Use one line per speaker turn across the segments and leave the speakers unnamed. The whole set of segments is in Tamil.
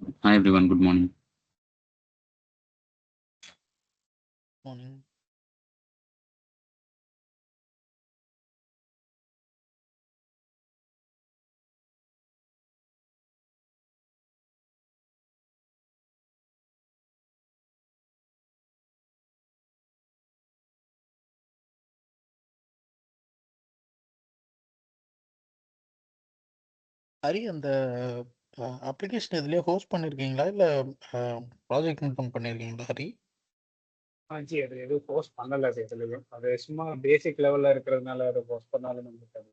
Hi everyone, good morning.
Morning. Hari, அந்த அப்ளிகேஷன் இதுலயே ஹோஸ்ட் பண்ணியிருக்கீங்களா? இல்லை ப்ராஜெக்ட் மட்டும் பண்ணியிருக்கீங்களா ஹரி?
ஜி அது எதுவும் போஸ்ட் பண்ணல இதுலையும். அது சும்மா பேசிக் லெவலில் இருக்கிறதுனால அதை போஸ்ட் பண்ணாலும் நம்மளுக்கு அது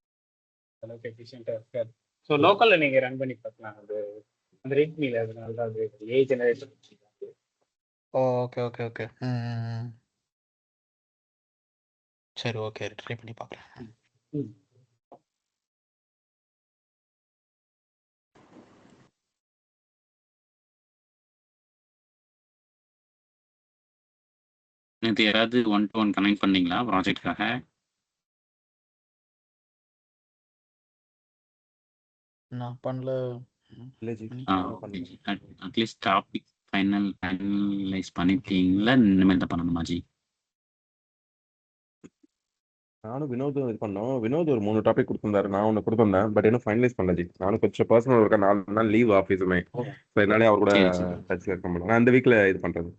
அளவுக்கு எஃபிஷியண்டாக இருக்காது. ஸோ லோக்கலில் நீங்கள் ரன் பண்ணி பார்க்கலாம். அது அந்த ரீட்மியில் அதனால தான் அது ஏ ஜெனரேஷன்.
Okay okay okay. சரி, ஓகே, ட்ரை பண்ணி பார்க்குறேன்.
நேற்று யாராவது 1-to-1 கனெக்ட் பண்ணீங்களா ப்ராஜெக்ட்காக?
நான் பண்ணல.
அட்லீஸ்ட் டாபிக் ஃபைனலைஸ் பண்ணிட்டீங்களா? இனிமேல் தான் பண்ணணுமா ஜி?
நானும் வினோதும் இது பண்ணோம். வினோத் ஒரு 3 டாபிக் கொடுத்திருந்தாரு, நான் ஒன்று கொடுத்திருந்தேன். பட் இன்னும் ஃபைனலைஸ் பண்ணல ஜி. நானும் கொஞ்சம் பர்சனல் ஒர்க்கா 4 நாள் லீவ் ஆஃபீஸுமே, ஸோ என்னாலே அவர் கூட டச்சில் இருக்க முடியல. நான் இந்த வீக்ல இது பண்றது.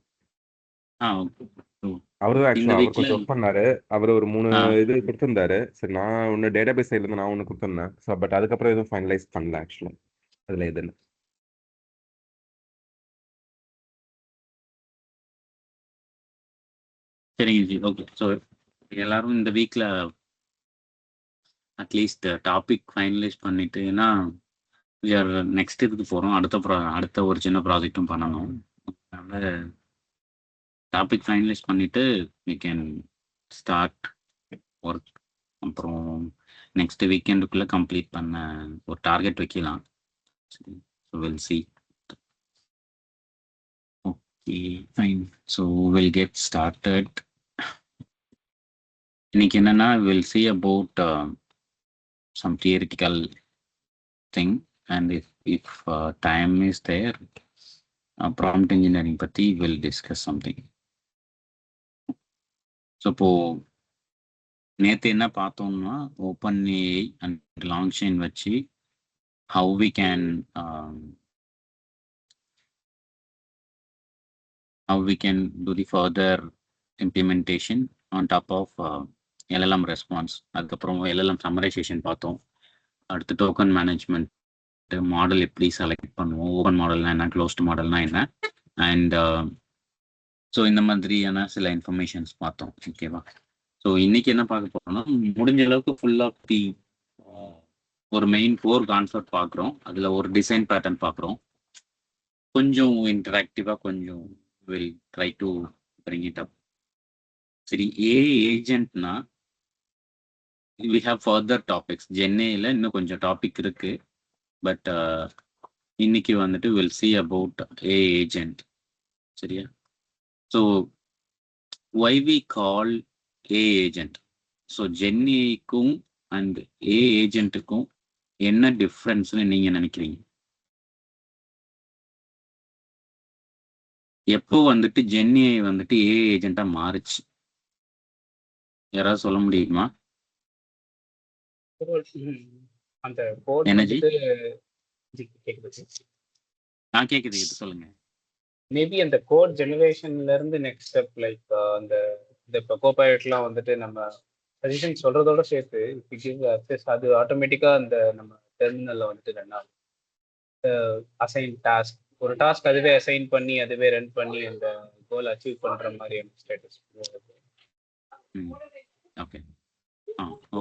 அவரு தான் ஆக்சுவலா அவர் கொஞ்சம் ஒர்க் பண்ணாரு. அவர் ஒரு 3 இது கொடுத்திருந்தாரு. சரி, நான் ஒன்று டேட்டாபேஸ் சைட்ல இருந்து நான் ஒன்று கொடுத்திருந்தேன். ஸோ பட் அதுக்கப்புறம் எதுவும் ஃபைனலைஸ் பண்ணல ஆக்சுவலா. அதுல எதுன்னு
சரிங்க ஜி, ஓகே. ஸோ எல்லாரும் இந்த வீக்ல அட்லீஸ்ட் டாபிக் ஃபைனலைஸ் பண்ணிட்டு, ஏன்னா நெக்ஸ்ட் இதுக்கு போகிறோம். அடுத்த ஒரு சின்ன ப்ராஜெக்டும் பண்ணணும். அதனால டாபிக் ஃபைனலைஸ் பண்ணிட்டு we can ஸ்டார்ட் ஒர்க். அப்புறம் நெக்ஸ்ட் வீக்கெண்டுக்குள்ளே கம்ப்ளீட் பண்ண ஒரு டார்கெட் வைக்கலாம். சரி, so will see. Okay fine, so will get started. இன்னைக்கு என்னன்னா will see about some theoretical thing, and if time is there, prompt engineering பத்தி will discuss something. ஸோ இப்போ நேற்று என்ன பார்த்தோம்னா open AI and long chain வச்சு how we can do the further implementation on top of LLM response. அதுக்கப்புறம் LLM summarization பார்த்தோம். அடுத்து டோக்கன் மேனேஜ்மெண்ட், மாடல் எப்படி செலக்ட் பண்ணுவோம், ஓப்பன் மாடல்னா என்ன, க்ளோஸ்டு மாடல்னா என்ன, அண்ட் ஸோ இந்த மாதிரியான சில இன்ஃபர்மேஷன்ஸ் பார்த்தோம். ஓகேவா? ஸோ இன்னைக்கு என்ன பார்க்க போறோம்னா, முடிஞ்ச அளவுக்கு ஃபுல் ஆஃப் தி ஒரு மெயின் 4 கான்செப்ட் பார்க்குறோம். அதில் ஒரு டிசைன் பேட்டர்ன் பார்க்குறோம். கொஞ்சம் இன்டராக்டிவாக கொஞ்சம் will try to bring it up. சரி, ஏஜென்ட்னா வி ஹேவ் ஃபர்தர் டாபிக்ஸ். ஜென்ஏல இன்னும் கொஞ்சம் டாபிக் இருக்கு. பட் இன்னைக்கு வந்துட்டு வில் சி அபவுட் ஏஜென்ட். சரியா? So why we call agent? So ஜென்ஏக்கும் அண்ட் ஏஜென்ட்டுக்கும் என்ன டிஃப்ரென்ஸ்னு நீங்க நினைக்கிறீங்க? எப்போ வந்துட்டு ஜென்ஏ வந்துட்டு ஏஜென்ட்டா மாறுச்சு? யாராவது சொல்ல முடியுமா?
அந்த கோட்
எனர்ஜி
கேக்குது,
கேக்குது, சொல்லுங்க.
மேபி அந்த கோட் ஜெனரேஷன்ல இருந்து நெக்ஸ்ட் ஸ்டெப் லைக் அந்த இப்போ கோபைலட்லாம் வந்துட்டு நம்ம சஜஷன் சொல்றதோட சேர்த்து அது ஆட்டோமேட்டிக்கா அந்த நம்ம டெர்மினல்ல வந்துட்டு ரன் ஆகும். அசைன் டாஸ்க், ஒரு டாஸ்க் அதுவே அசைன் பண்ணி அதுவே ரன் பண்ணி அந்த கோல் அச்சீவ் பண்ற மாதிரி status.
Okay,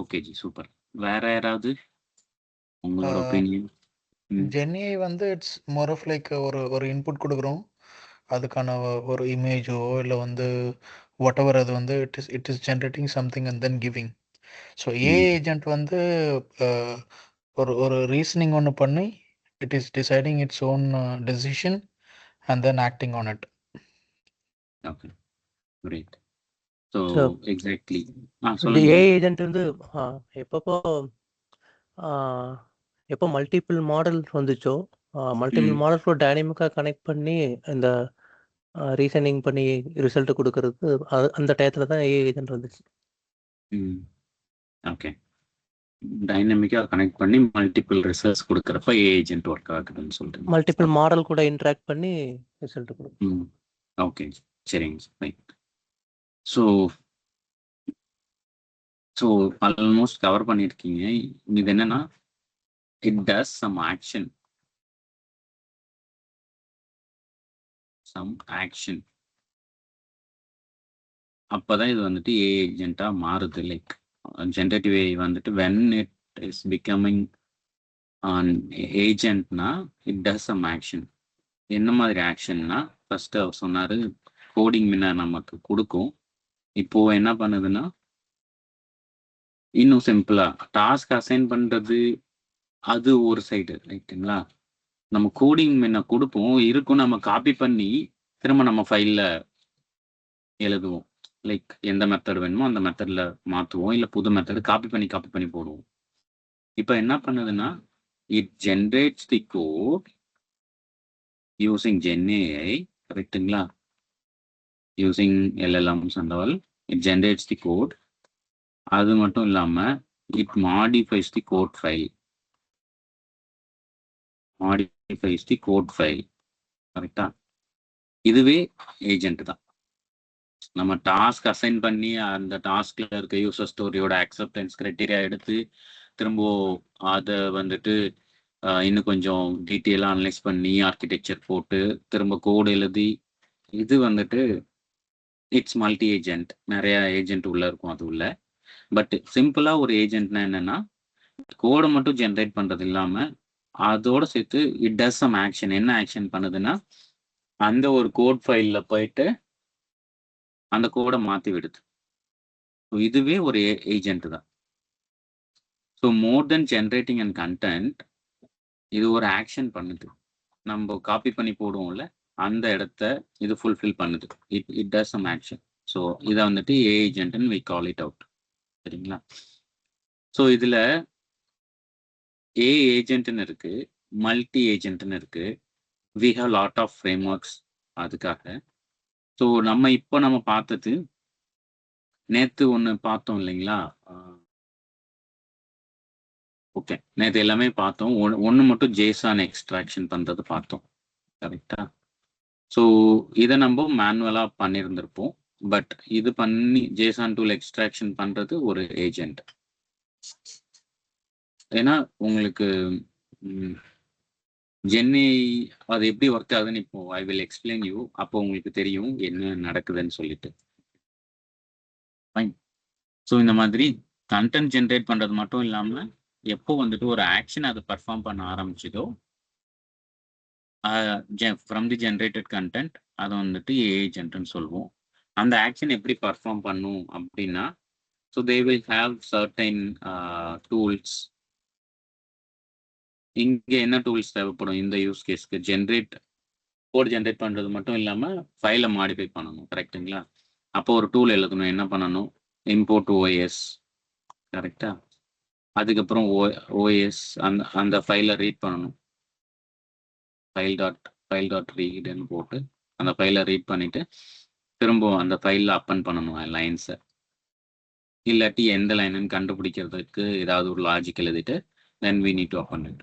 okay G, super. வேற யாராவது உங்களோட ஒப்பீனியன்?
ஜென்ஏஐ வந்து இட்ஸ் மோர் ஆஃப் லைக் ஒரு இன்புட் கொடுக்குறோம், அதுக்கான ஒரு இமேஜோ இல்லை வந்து வாட் எவர், அது வந்து it is generating something and then giving. So agent வந்து ஒரு ரீசனிங் ஒன்று பண்ணி it is deciding its own decision and then acting on it.
Okay, great. So exactly
இந்த ஏஐ ஏஜென்ட் வந்து எப்போ மல்டிபிள் மாடல் வந்துச்சோ மல்டிபிள்
ம்.
மாடல் ஃப்ளோ டைனமிக்காக கனெக்ட் பண்ணி இந்த ரீசனிங் பண்ணி ரிசல்ட் கொடுக்கறதுக்கு அந்த டயத்தில் தான் ஏஐ ஏஜென்ட் வந்துச்சு.
ம். ஓகே. டைனமிக்கா கனெக்ட் பண்ணி மல்டிபிள் ரிசல்ட்ஸ் கொடுக்குறப்ப ஏஜென்ட் ஒர்க் ஆகுதுன்னு சொல்றீங்க.
மல்டிபிள் மாடல் கூட இன்ட்ராக்ட் பண்ணி ரிசல்ட் கொடுக்கும்.
ம். ஓகே. சரிங்க. Right. So so almost cover பண்ணியிருக்கீங்க. இது என்னன்னா இட் டஸ் சம் ஆக்ஷன். அப்பதான் இது வந்துட்டு ஏ ஏஜென்ட்டா மாறுது. லைக் ஜென்ரேட்டிவ் ஏஐ வந்துட்டு வென் இட் இஸ் பிகமிங் ஏஜென்ட்னா இட் டஸ் சம் ஆக்ஷன். என்ன மாதிரி ஆக்ஷன்னா ஃபர்ஸ்ட் அவர் சொன்னாரு கோடிங் முன்ன நமக்கு கொடுக்கும். இப்போ என்ன பண்ணுதுன்னா இன்னும் சிம்பிளா டாஸ்க் அசைன் பண்றது அது ஒரு சைடு ரைட்டுங்களா. நம்ம கோடிங் முன்ன கொடுப்போம் இருக்கும், நம்ம காப்பி பண்ணி திரும்ப நம்ம ஃபைல்ல எழுதுவோம். லைக் எந்த மெத்தட் வேணுமோ அந்த மெத்தட்ல மாற்றுவோம், இல்லை புது மெத்தட் காப்பி பண்ணி போடுவோம். இப்போ என்ன பண்ணுதுன்னா it generates the code using GenAI, கரெக்டுங்களா, using LLMs and all. It generates the code. அது மட்டும் இல்லாமல் it modifies the code file. கரெக்டா. இதுவே ஏஜென்ட் தான். நம்ம டாஸ்க் அசைன் பண்ணி அந்த டாஸ்க்ல இருக்க யூசர் ஸ்டோரியோட அக்செப்டன்ஸ் கிரைட்டீரியா எடுத்து திரும்ப அதை வந்துட்டு இன்னும் கொஞ்சம் டீட்டெயிலாக அனலைஸ் பண்ணி ஆர்கிடெக்சர் போட்டு திரும்ப கோடு எழுதி, இது வந்துட்டு இட்ஸ் மல்டி ஏஜென்ட். நிறைய ஏஜென்ட் உள்ள இருக்கும் அது உள்ள. பட் சிம்பிளா ஒரு ஏஜென்ட்னா என்னன்னா கோடை மட்டும் ஜென்ரேட் பண்றது இல்லாம அதோட சேர்த்து இட் டஸ் சம் ஆக்ஷன். என்ன ஆக்ஷன் பண்ணுதுன்னா அந்த ஒரு கோட் ஃபைல்ல போயிட்டு அந்த கோடை மாற்றி விடுது. இதுவே ஒரு ஏஜென்ட் தான். So more then generating and content, இது ஒரு ஆக்ஷன் பண்ணுது. நம்ம காப்பி பண்ணி போடுவோம்ல அந்த இடத்த இது ஃபுல்ஃபில் பண்ணுது. It does some action. So இதை வந்துட்டு ஏஜென்ட்னு வி கால் இட் அவுட். சரிங்களா. ஸோ இதில் ஏஜென்ட்னு இருக்கு, மல்டி ஏஜென்ட்னு இருக்கு. We have lot of frameworks அதுக்காக. ஸோ நம்ம பார்த்தது நேற்று ஒன்று பார்த்தோம் இல்லைங்களா. ஓகே, நேற்று எல்லாமே பார்த்தோம். ஒன்று மட்டும் ஜேசான் எக்ஸ்ட்ராக்ஷன் பண்ணுறது பார்த்தோம், கரெக்டா. ஸோ இதை நம்ம மேனுவலாக பண்ணியிருந்திருப்போம். பட் இது பண்ணி ஜேசான் டூல் எக்ஸ்ட்ராக்ஷன் பண்ணுறது ஒரு ஏஜென்ட். ஏன்னா உங்களுக்கு ஜென்னி அது எப்படி ஒர்க் ஆகுதுன்னு இப்போ ஐ வில் எக்ஸ்பிளைன் யூ. அப்போ உங்களுக்கு தெரியும் என்ன நடக்குதுன்னு சொல்லிட்டு. ஃபைன். ஸோ இந்த மாதிரி கண்டென்ட் ஜென்ரேட் பண்ணுறது மட்டும் இல்லாமல் எப்போ வந்துட்டு ஒரு ஆக்ஷன் அதை பர்ஃபார்ம் பண்ண ஆரம்பிச்சதோ ஃப்ரம் தி ஜென்ரேட்டட் கண்டென்ட் அதை வந்துட்டு ஏஜென்ட்னு சொல்லுவோம். அந்த ஆக்ஷன் எப்படி பர்ஃபார்ம் பண்ணும் அப்படின்னா, so they will have certain tools. இங்கே என்ன டூல்ஸ் தேவைப்படும் இந்த யூஸ் கேஸ்க்கு? கோட் ஜென்ரேட் பண்ணுறது மட்டும் இல்லாமல் ஃபைலை மாடிஃபை பண்ணணும், கரெக்டுங்களா. அப்போ ஒரு டூல் எழுதணும். என்ன பண்ணணும்? இம்போர்ட் OS, கரெக்டா. அதுக்கப்புறம் ஓஎஸ் அந்த ஃபைலை ரீட் பண்ணணும். ஃபைல் டாட் ரீடுன்னு போட்டு அந்த ஃபைலை ரீட் பண்ணிவிட்டு திரும்ப அந்த ஃபைலில் அப்பன் பண்ணணும் லைன்ஸை. இல்லாட்டி எந்த லைனுன்னு கண்டுபிடிக்கிறதுக்கு ஏதாவது ஒரு லாஜிக் எழுதிட்டு தென் வி நீட் டு அப்பன் இட்.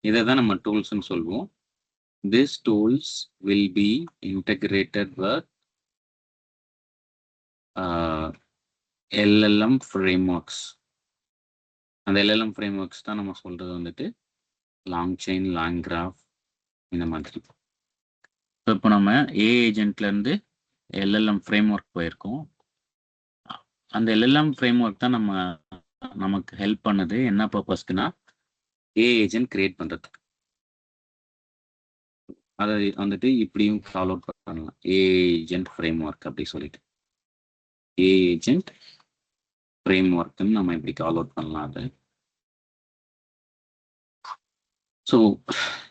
இதை தான் நம்ம டூல்ஸ்ன்னு சொல்லுவோம். This tools will be integrated with LLM frameworks. அந்த LLM ஃப்ரேம்ஒர்க்ஸ் தான் நம்ம சொல்கிறது வந்துட்டு லாங் செயின், லாங் கிராஃப், இந்த மாதிரி. ஸோ இப்போ நம்ம ஏஜென்ட்லேருந்து LLM ஃப்ரேம்ஒர்க் போயிருக்கோம். அந்த LLM ஃப்ரேம்ஒர்க் தான் நமக்கு ஹெல்ப் பண்ணுது. என்ன பர்பஸ்க்குன்னா ஏஜென்ட் கிரியேட் பண்ணுறதுக்கு. அதை வந்துட்டு இப்படியும் ஃபாலோ பண்ணலாம், ஏஜென்ட் ஃப்ரேம்ஒர்க் அப்படி சொல்லிட்டு. ஏஜென்ட் ஃப்ரேம்ஒர்க்னு நம்ம இப்படி கால் அவுட் பண்ணலாம் அதை. ஸோ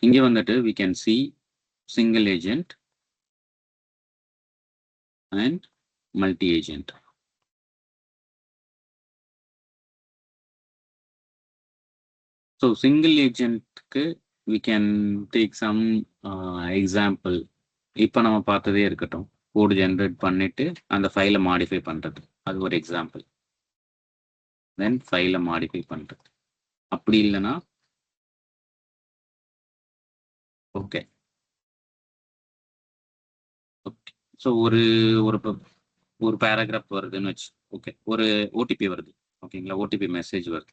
இங்கே வந்துட்டு we can see single agent and multi agent. So single ஏஜென்ட்க்கு we can take some example. இப்போ நம்ம பார்த்ததே இருக்கட்டும், கோட் ஜென்ரேட் பண்ணிட்டு அந்த ஃபைலை மாடிஃபை பண்ணுறது, அது ஒரு எக்ஸாம்பிள். தென் ஃபைலை மாடிஃபை பண்ணுறது. அப்படி இல்லைன்னா ஓகே ஓகே ஸோ ஒரு ஒரு ஒரு பேராகிராஃப் வருதுன்னு வச்சு, ஓகே ஒரு ஓடிபி வருது, ஓகேங்களா, ஓடிபி மெசேஜ் வருது.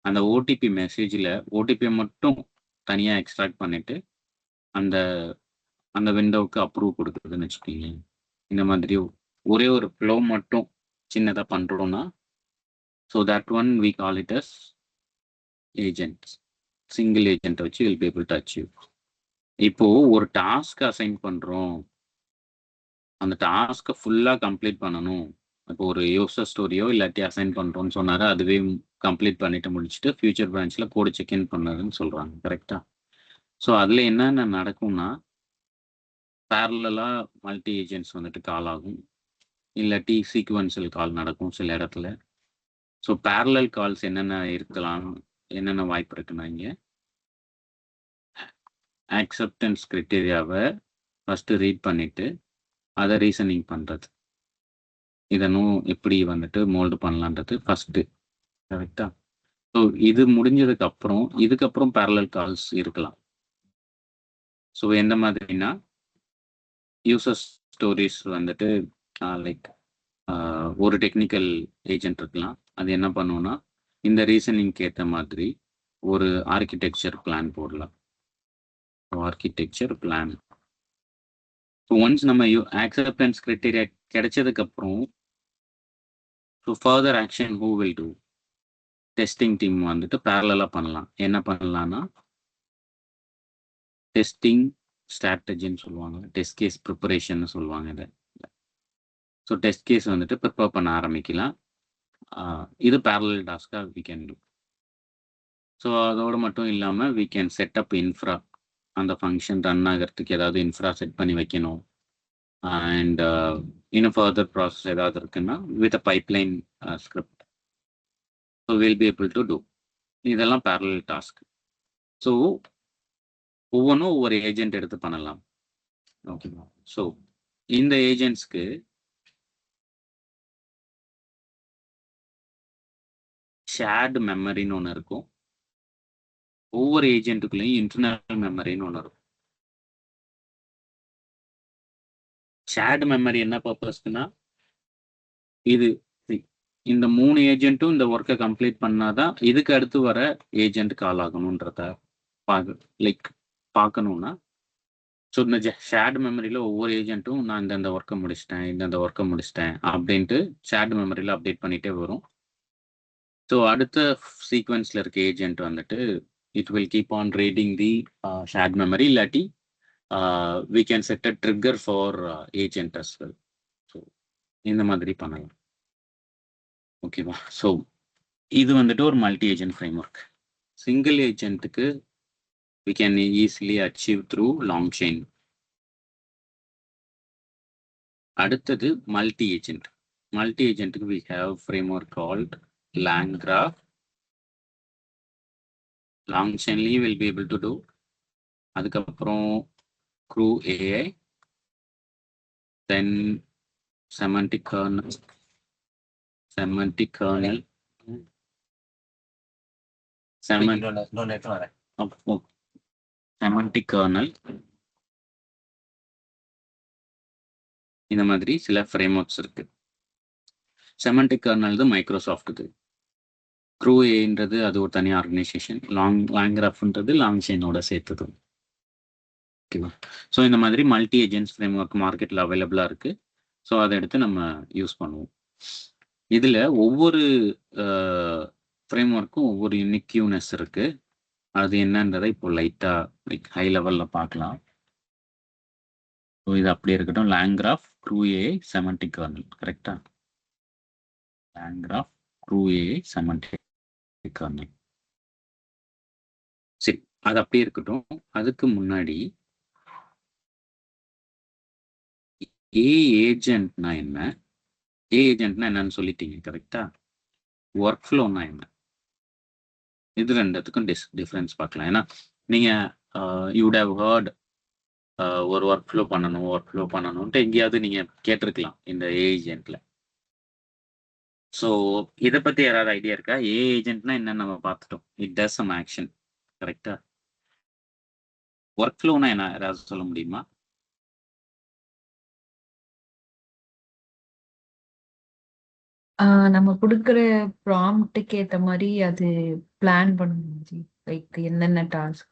அந்த ஓடிபி மெசேஜில் ஓடிபியை மட்டும் தனியாக எக்ஸ்ட்ராக்ட் பண்ணிட்டு அந்த அந்த விண்டோவுக்கு அப்ரூவ் கொடுக்குறதுன்னு வச்சுக்கோங்க. இந்த மாதிரி ஒரே ஒரு ஃப்ளோ மட்டும் சின்னதாக பண்ணுறோன்னா, so that one we call it as agent. Single ஏஜென்ட்டை வச்சு will be able to achieve. இப்போது ஒரு டாஸ்க் அசைன் பண்ணுறோம், அந்த டாஸ்க்கை ஃபுல்லாக கம்ப்ளீட் பண்ணணும். இப்போ ஒரு யூசர் ஸ்டோரியோ இல்லாட்டி அசைன் பண்ணுறோன்னு சொன்னார், அதுவே கம்ப்ளீட் பண்ணிட்டு முடிச்சுட்டு ஃபியூச்சர் பிரான்ச்சில் கோடு செக்இன் பண்ணதுன்னு சொல்கிறாங்க, கரெக்டாக? ஸோ அதில் என்னென்ன நடக்கும்னா, பேரலாக மல்டி ஏஜென்ட்ஸ் வந்துட்டு கால் ஆகும், இல்லாட்டி சீக்வன்ஷியல் கால் நடக்கும் சில இடத்துல. ஸோ பேரலல் கால்ஸ் என்னென்ன இருக்கலாம், என்னென்ன வாய்ப்பு இருக்குன்னா, இங்கே ஆக்செப்டன்ஸ் கிரைட்டீரியாவை ஃபஸ்ட்டு ரீட் பண்ணிவிட்டு அதை ரீசனிங் பண்ணுறது, இதனும் எப்படி வந்துட்டு மோல்டு பண்ணலான்றது ஃபஸ்ட்டு, கரெக்டாக? ஸோ இது முடிஞ்சதுக்கப்புறம் இதுக்கப்புறம் பேரலல் கால்ஸ் இருக்கலாம். ஸோ எந்த மாதிரினா, யூசர் ஸ்டோரிஸ் வந்துட்டு லைக் ஒரு டெக்னிக்கல் ஏஜென்ட் இருக்கலாம். அது என்ன பண்ணுவோன்னா, இந்த ரீசனிங்க்கு ஏற்ற மாதிரி ஒரு ஆர்கிடெக்சர் பிளான் போடலாம். ஆர்கிடெக்சர் பிளான் ஒன்ஸ் நம்ம acceptance criteria கிடைச்சதுக்கப்புறம், so further action who will do, testing team வந்துட்டு பேரலாக பண்ணலாம். என்ன பண்ணலான்னா, டெஸ்டிங் ஸ்ட்ராட்டஜின்னு சொல்லுவாங்க, டெஸ்ட் கேஸ் ப்ரிப்பரேஷன் சொல்லுவாங்க இதை. ஸோ டெஸ்ட் கேஸ் வந்துட்டு ப்ரிப்பேர் பண்ண ஆரம்பிக்கலாம். இது பேரலல் டாஸ்க்காக வி கேன் டூ. ஸோ அதோடு மட்டும் இல்லாமல் வி கேன் செட்டப் இன்ஃப்ரா, அந்த ஃபங்க்ஷன் ரன் ஆகிறதுக்கு ஏதாவது இன்ஃப்ரா செட் பண்ணி வைக்கணும். அண்ட் இன்னும் ஃபர்தர் ப்ராசஸ் ஏதாவது இருக்குன்னா with a pipeline script, so will be able to do. இதெல்லாம் பேரலல் டாஸ்க். ஸோ ஒவ்வொன்றும் ஒவ்வொரு ஏஜென்ட் எடுத்து பண்ணலாம், ஓகேவா? ஸோ இந்த ஏஜென்ட்ஸ்க்கு ஷேர்டு மெமரின்னு ஒன்று இருக்கும். ஒவ்வொரு ஏஜென்ட்டுக்குள்ளேயும் இன்டர்னல் மெமரின்னு ஒன்று இருக்கும். ஷேர்டு மெமரி என்ன பர்பஸ்க்குன்னா, இது இந்த 3 ஏஜென்ட்டும் இந்த ஒர்க்கை கம்ப்ளீட் பண்ணாதான் இதுக்கு அடுத்து வர ஏஜென்ட் கால் ஆகணுன்றத பார்க்கணுன்னா, ஸோ இந்த ஷேர்டு மெமரியில் ஒவ்வொரு ஏஜென்ட்டும் நான் இந்தந்த ஒர்க்கை முடிச்சிட்டேன், இந்தந்த ஒர்க்கை முடிச்சிட்டேன் அப்படின்ட்டு ஷேர்டு மெமரியில் அப்டேட் பண்ணிகிட்டே வரும். ஸோ அடுத்த சீக்வன்ஸில் இருக்க ஏஜென்ட் வந்துட்டு it will keep on reading the shared memory, இல்லாட்டி we can set a trigger for agent as well. So இந்த மாதிரி பண்ணலாம், ஓகேவா? ஸோ இது வந்துட்டு ஒரு multi agent framework. Single ஏஜென்ட்டுக்கு we can easily achieve through long chain. அடுத்தது மல்டி ஏஜென்ட். மல்டி ஏஜென்ட்டுக்கு we have framework called LangGraph. long chainly will be able to do. அதுக்கப்புறம் Crew AI, then semantic kernel, semantic kernel, இந்த மாதிரி சில ஃப்ரேம் ஒர்க்ஸ் இருக்கு. செமண்டிக் கர்னல் தான் மைக்ரோசாஃப்ட்டுக்கு, க்ரூ ஏன்றது அது ஒரு தனி ஆர்கனைசேஷன், லாங்க்ராஃப்ன்றது லாங் செயினோட சேர்த்தது, ஓகேவா? ஸோ இந்த மாதிரி மல்டி ஏஜென்ட்ஸ் ஃப்ரேம் ஒர்க் மார்க்கெட்டில் அவைலபிளாக இருக்குது. ஸோ அதை எடுத்து நம்ம யூஸ் பண்ணுவோம். இதில் ஒவ்வொரு ஃப்ரேம் ஒர்க்கும் ஒவ்வொரு யூனிக்யூனஸ் இருக்குது. அது என்னன்றதை இப்போ லைட்டாக ஹை லெவலில் பார்க்கலாம். ஸோ இது அப்படியே இருக்கட்டும். லாங்க்ராஃப், க்ரூ ஏஐ, செமண்டிக் கர்னல், கரெக்டாக? லாங்க்ராஃப், க்ரூ ஏஐ, செமண்டிக் கர்னல். சரி, அது அப்படியே இருக்கட்டும். அதுக்கு முன்னாடி ஏ ஏஜென்ட்னா என்ன, ஏ ஏஜென்ட்னா என்னன்னு சொல்லிட்டீங்க, கரெக்டா? ஒர்க் ஃப்ளோனா என்ன, இது ரெண்டுத்துக்கும் டிஃப்ரென்ஸ் பார்க்கலாம். ஏன்னா நீங்கள் யூட் ஹவ் ஹர்ட் ஒரு ஒர்க் ஃப்ளோ பண்ணணும்ன்ட்டு எங்கேயாவது நீங்கள் கேட்டிருக்கலாம் இந்த ஏஜென்ட்ல. ஸோ இதை பற்றி யாராவது ஐடியா இருக்கா? ஏஜென்ட்னா என்னன்னு நம்ம பார்த்துட்டோம். இட் டஸ் சம் ஆக்ஷன், கரெக்டா? ஒர்க் ஃப்ளோனா என்ன, யாராவது சொல்ல முடியுமா?
நம்ம கொடுக்குற ப்ராம்ப்ட்டுக்கு ஏத்த மாதிரி அது பிளான் பண்ணணும். லைக் என்னென்ன டாஸ்க்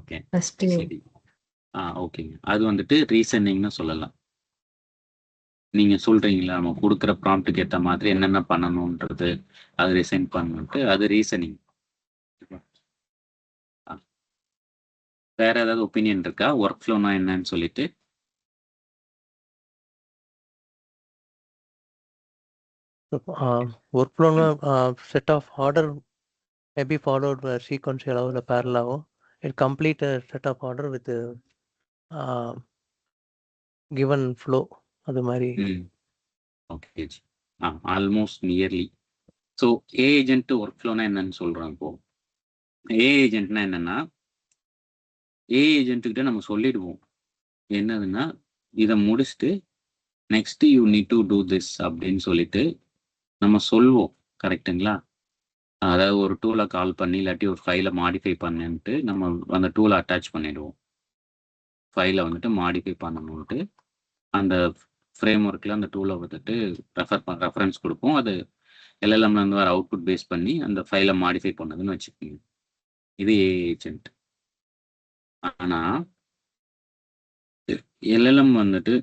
ஓகே,
ஃபர்ஸ்ட்.
சரி. ஓகேங்க. அது வந்துட்டு ரீசனிங்னு சொல்லலாம். நீங்கள் சொல்கிறீங்களா நம்ம கொடுக்குற ப்ராம்ப்ட்டுக்கு ஏற்ற மாதிரி என்னென்ன பண்ணணுன்றது, அது ரிசைன் பண்ணணுன்ட்டு, அது ரீசனிங். வேற ஏதாவது ஒப்பீனியன் இருக்கா ஒர்க் ஃப்ளோனா என்னன்னு சொல்லிட்டு?
workflow set of order may be followed by sequential or parallel. It complete a set of order with a given flow. அது மாதிரி.
ஓகே ஜி. Almost nearly. So agent work ஃப்ளோனா என்னன்னு சொல்கிறோம். இப்போ ஏஜென்ட்னா என்னன்னா, ஏஜென்ட்டுக்கிட்ட நம்ம சொல்லிடுவோம் என்னதுன்னா, இதை முடிச்சுட்டு next you need to do this அப்படின்னு சொல்லிட்டு நம்ம சொல்வோம், கரெக்டுங்களா? அதாவது ஒரு டூலை கால் பண்ணி இல்லாட்டி ஒரு ஃபைலை மாடிஃபை பண்ணிட்டு நம்ம அந்த டூலை அட்டாச் பண்ணிடுவோம். ஃபைலை வந்துட்டு மாடிஃபை பண்ணணுன்ட்டு அந்த ஃப்ரேம் ஒர்க்கில் அந்த டூலை வந்துட்டு ரெஃபரன்ஸ் கொடுப்போம். அது எல்எல்எம்ல இருந்து வர அவுட்புட் பேஸ் பண்ணி அந்த ஃபைலை மாடிஃபை பண்ணதுன்னு வச்சுக்கோங்க. இது ஏஜென்ட். ஆனால் எல்எல்எம் வந்துட்டு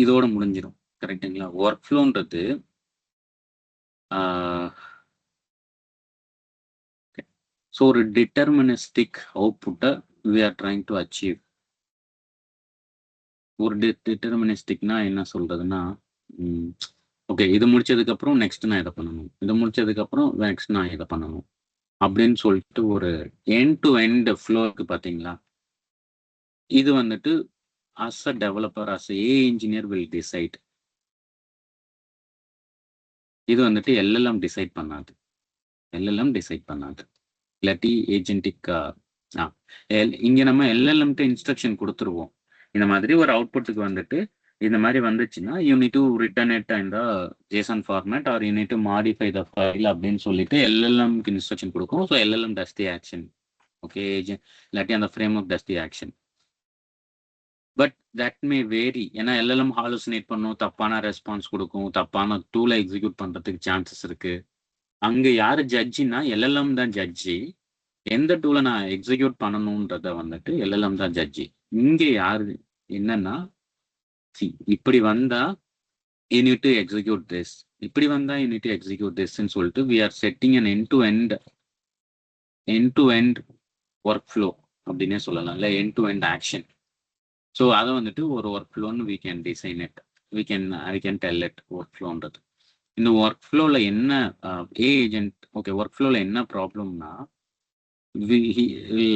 இதோட முடிஞ்சிடும், கரெக்டுங்களா? ஒர்க் ஃப்ளோன்றது ஸோ ஒரு டிட்டர்மினிஸ்டிக் அவுட்புட்டை we are trying to achieve. ஒரு டிட்டர்மினிஸ்டிக்னா என்ன சொல்றதுன்னா, ஓகே இது முடிச்சதுக்கப்புறம் நெக்ஸ்ட் நான் இதை பண்ணணும், இது முடிச்சதுக்கப்புறம் நெக்ஸ்ட் நான் இதை பண்ணணும் அப்படின்னு சொல்லிட்டு ஒரு எண்ட் டு எண்ட் ஃப்ளோக்கு பார்த்தீங்களா? இது வந்துட்டு as a developer, as a engineer will decide. இது வந்துட்டு எல்எல்எம் டிசைட் பண்ணாது. இல்லாட்டி ஏஜென்டிக் இங்கே நம்ம எல்எல்எம்ட்டு இன்ஸ்ட்ரக்ஷன் கொடுத்துருவோம். இந்த மாதிரி ஒரு அவுட்புட்டுக்கு வந்துட்டு இந்த மாதிரி வந்துச்சுன்னா you need to return it இந்த JSON format or you need to modify the file அப்படின்னு சொல்லிட்டு எல்எல்எம்க்கு இன்ஸ்ட்ரக்ஷன் கொடுக்கும். So LLM does the action. Okay, இல்லாட்டி அந்த framework does the action. But that may vary. ஏன்னா எல்எல்எம் ஹாலுசினேட் பண்ணும், தப்பான ரெஸ்பான்ஸ் கொடுக்கும், தப்பான டூலை எக்ஸிக்யூட் பண்ணுறதுக்கு சான்சஸ் இருக்கு. அங்கே யார் ஜட்ஜின்னா எல்எல்எம் தான் ஜட்ஜி. எந்த டூலை நான் எக்ஸிக்யூட் பண்ணணுன்றத வந்துட்டு எல்எல்எம் தான் ஜட்ஜி. இங்கே யாரு என்னன்னா, இப்படி வந்தா you need to execute this, இப்படி வந்தா யூ நீட் டு எக்ஸிக்யூட் திஸ்ன்னு சொல்லிட்டு we are setting an end to end workflow அப்படின்னே சொல்லலாம், இல்லை end to end action. So அதை வந்துட்டு ஒரு ஒர்க் ஃப்ளோன்னு we can design it, I can tell it work ஃப்ளோன்றது. இந்த ஒர்க் ஃப்ளோவில் என்ன ஏஜென்ட், ஓகே ஒர்க் ஃப்ளோவில் என்ன ப்ராப்ளம்னா,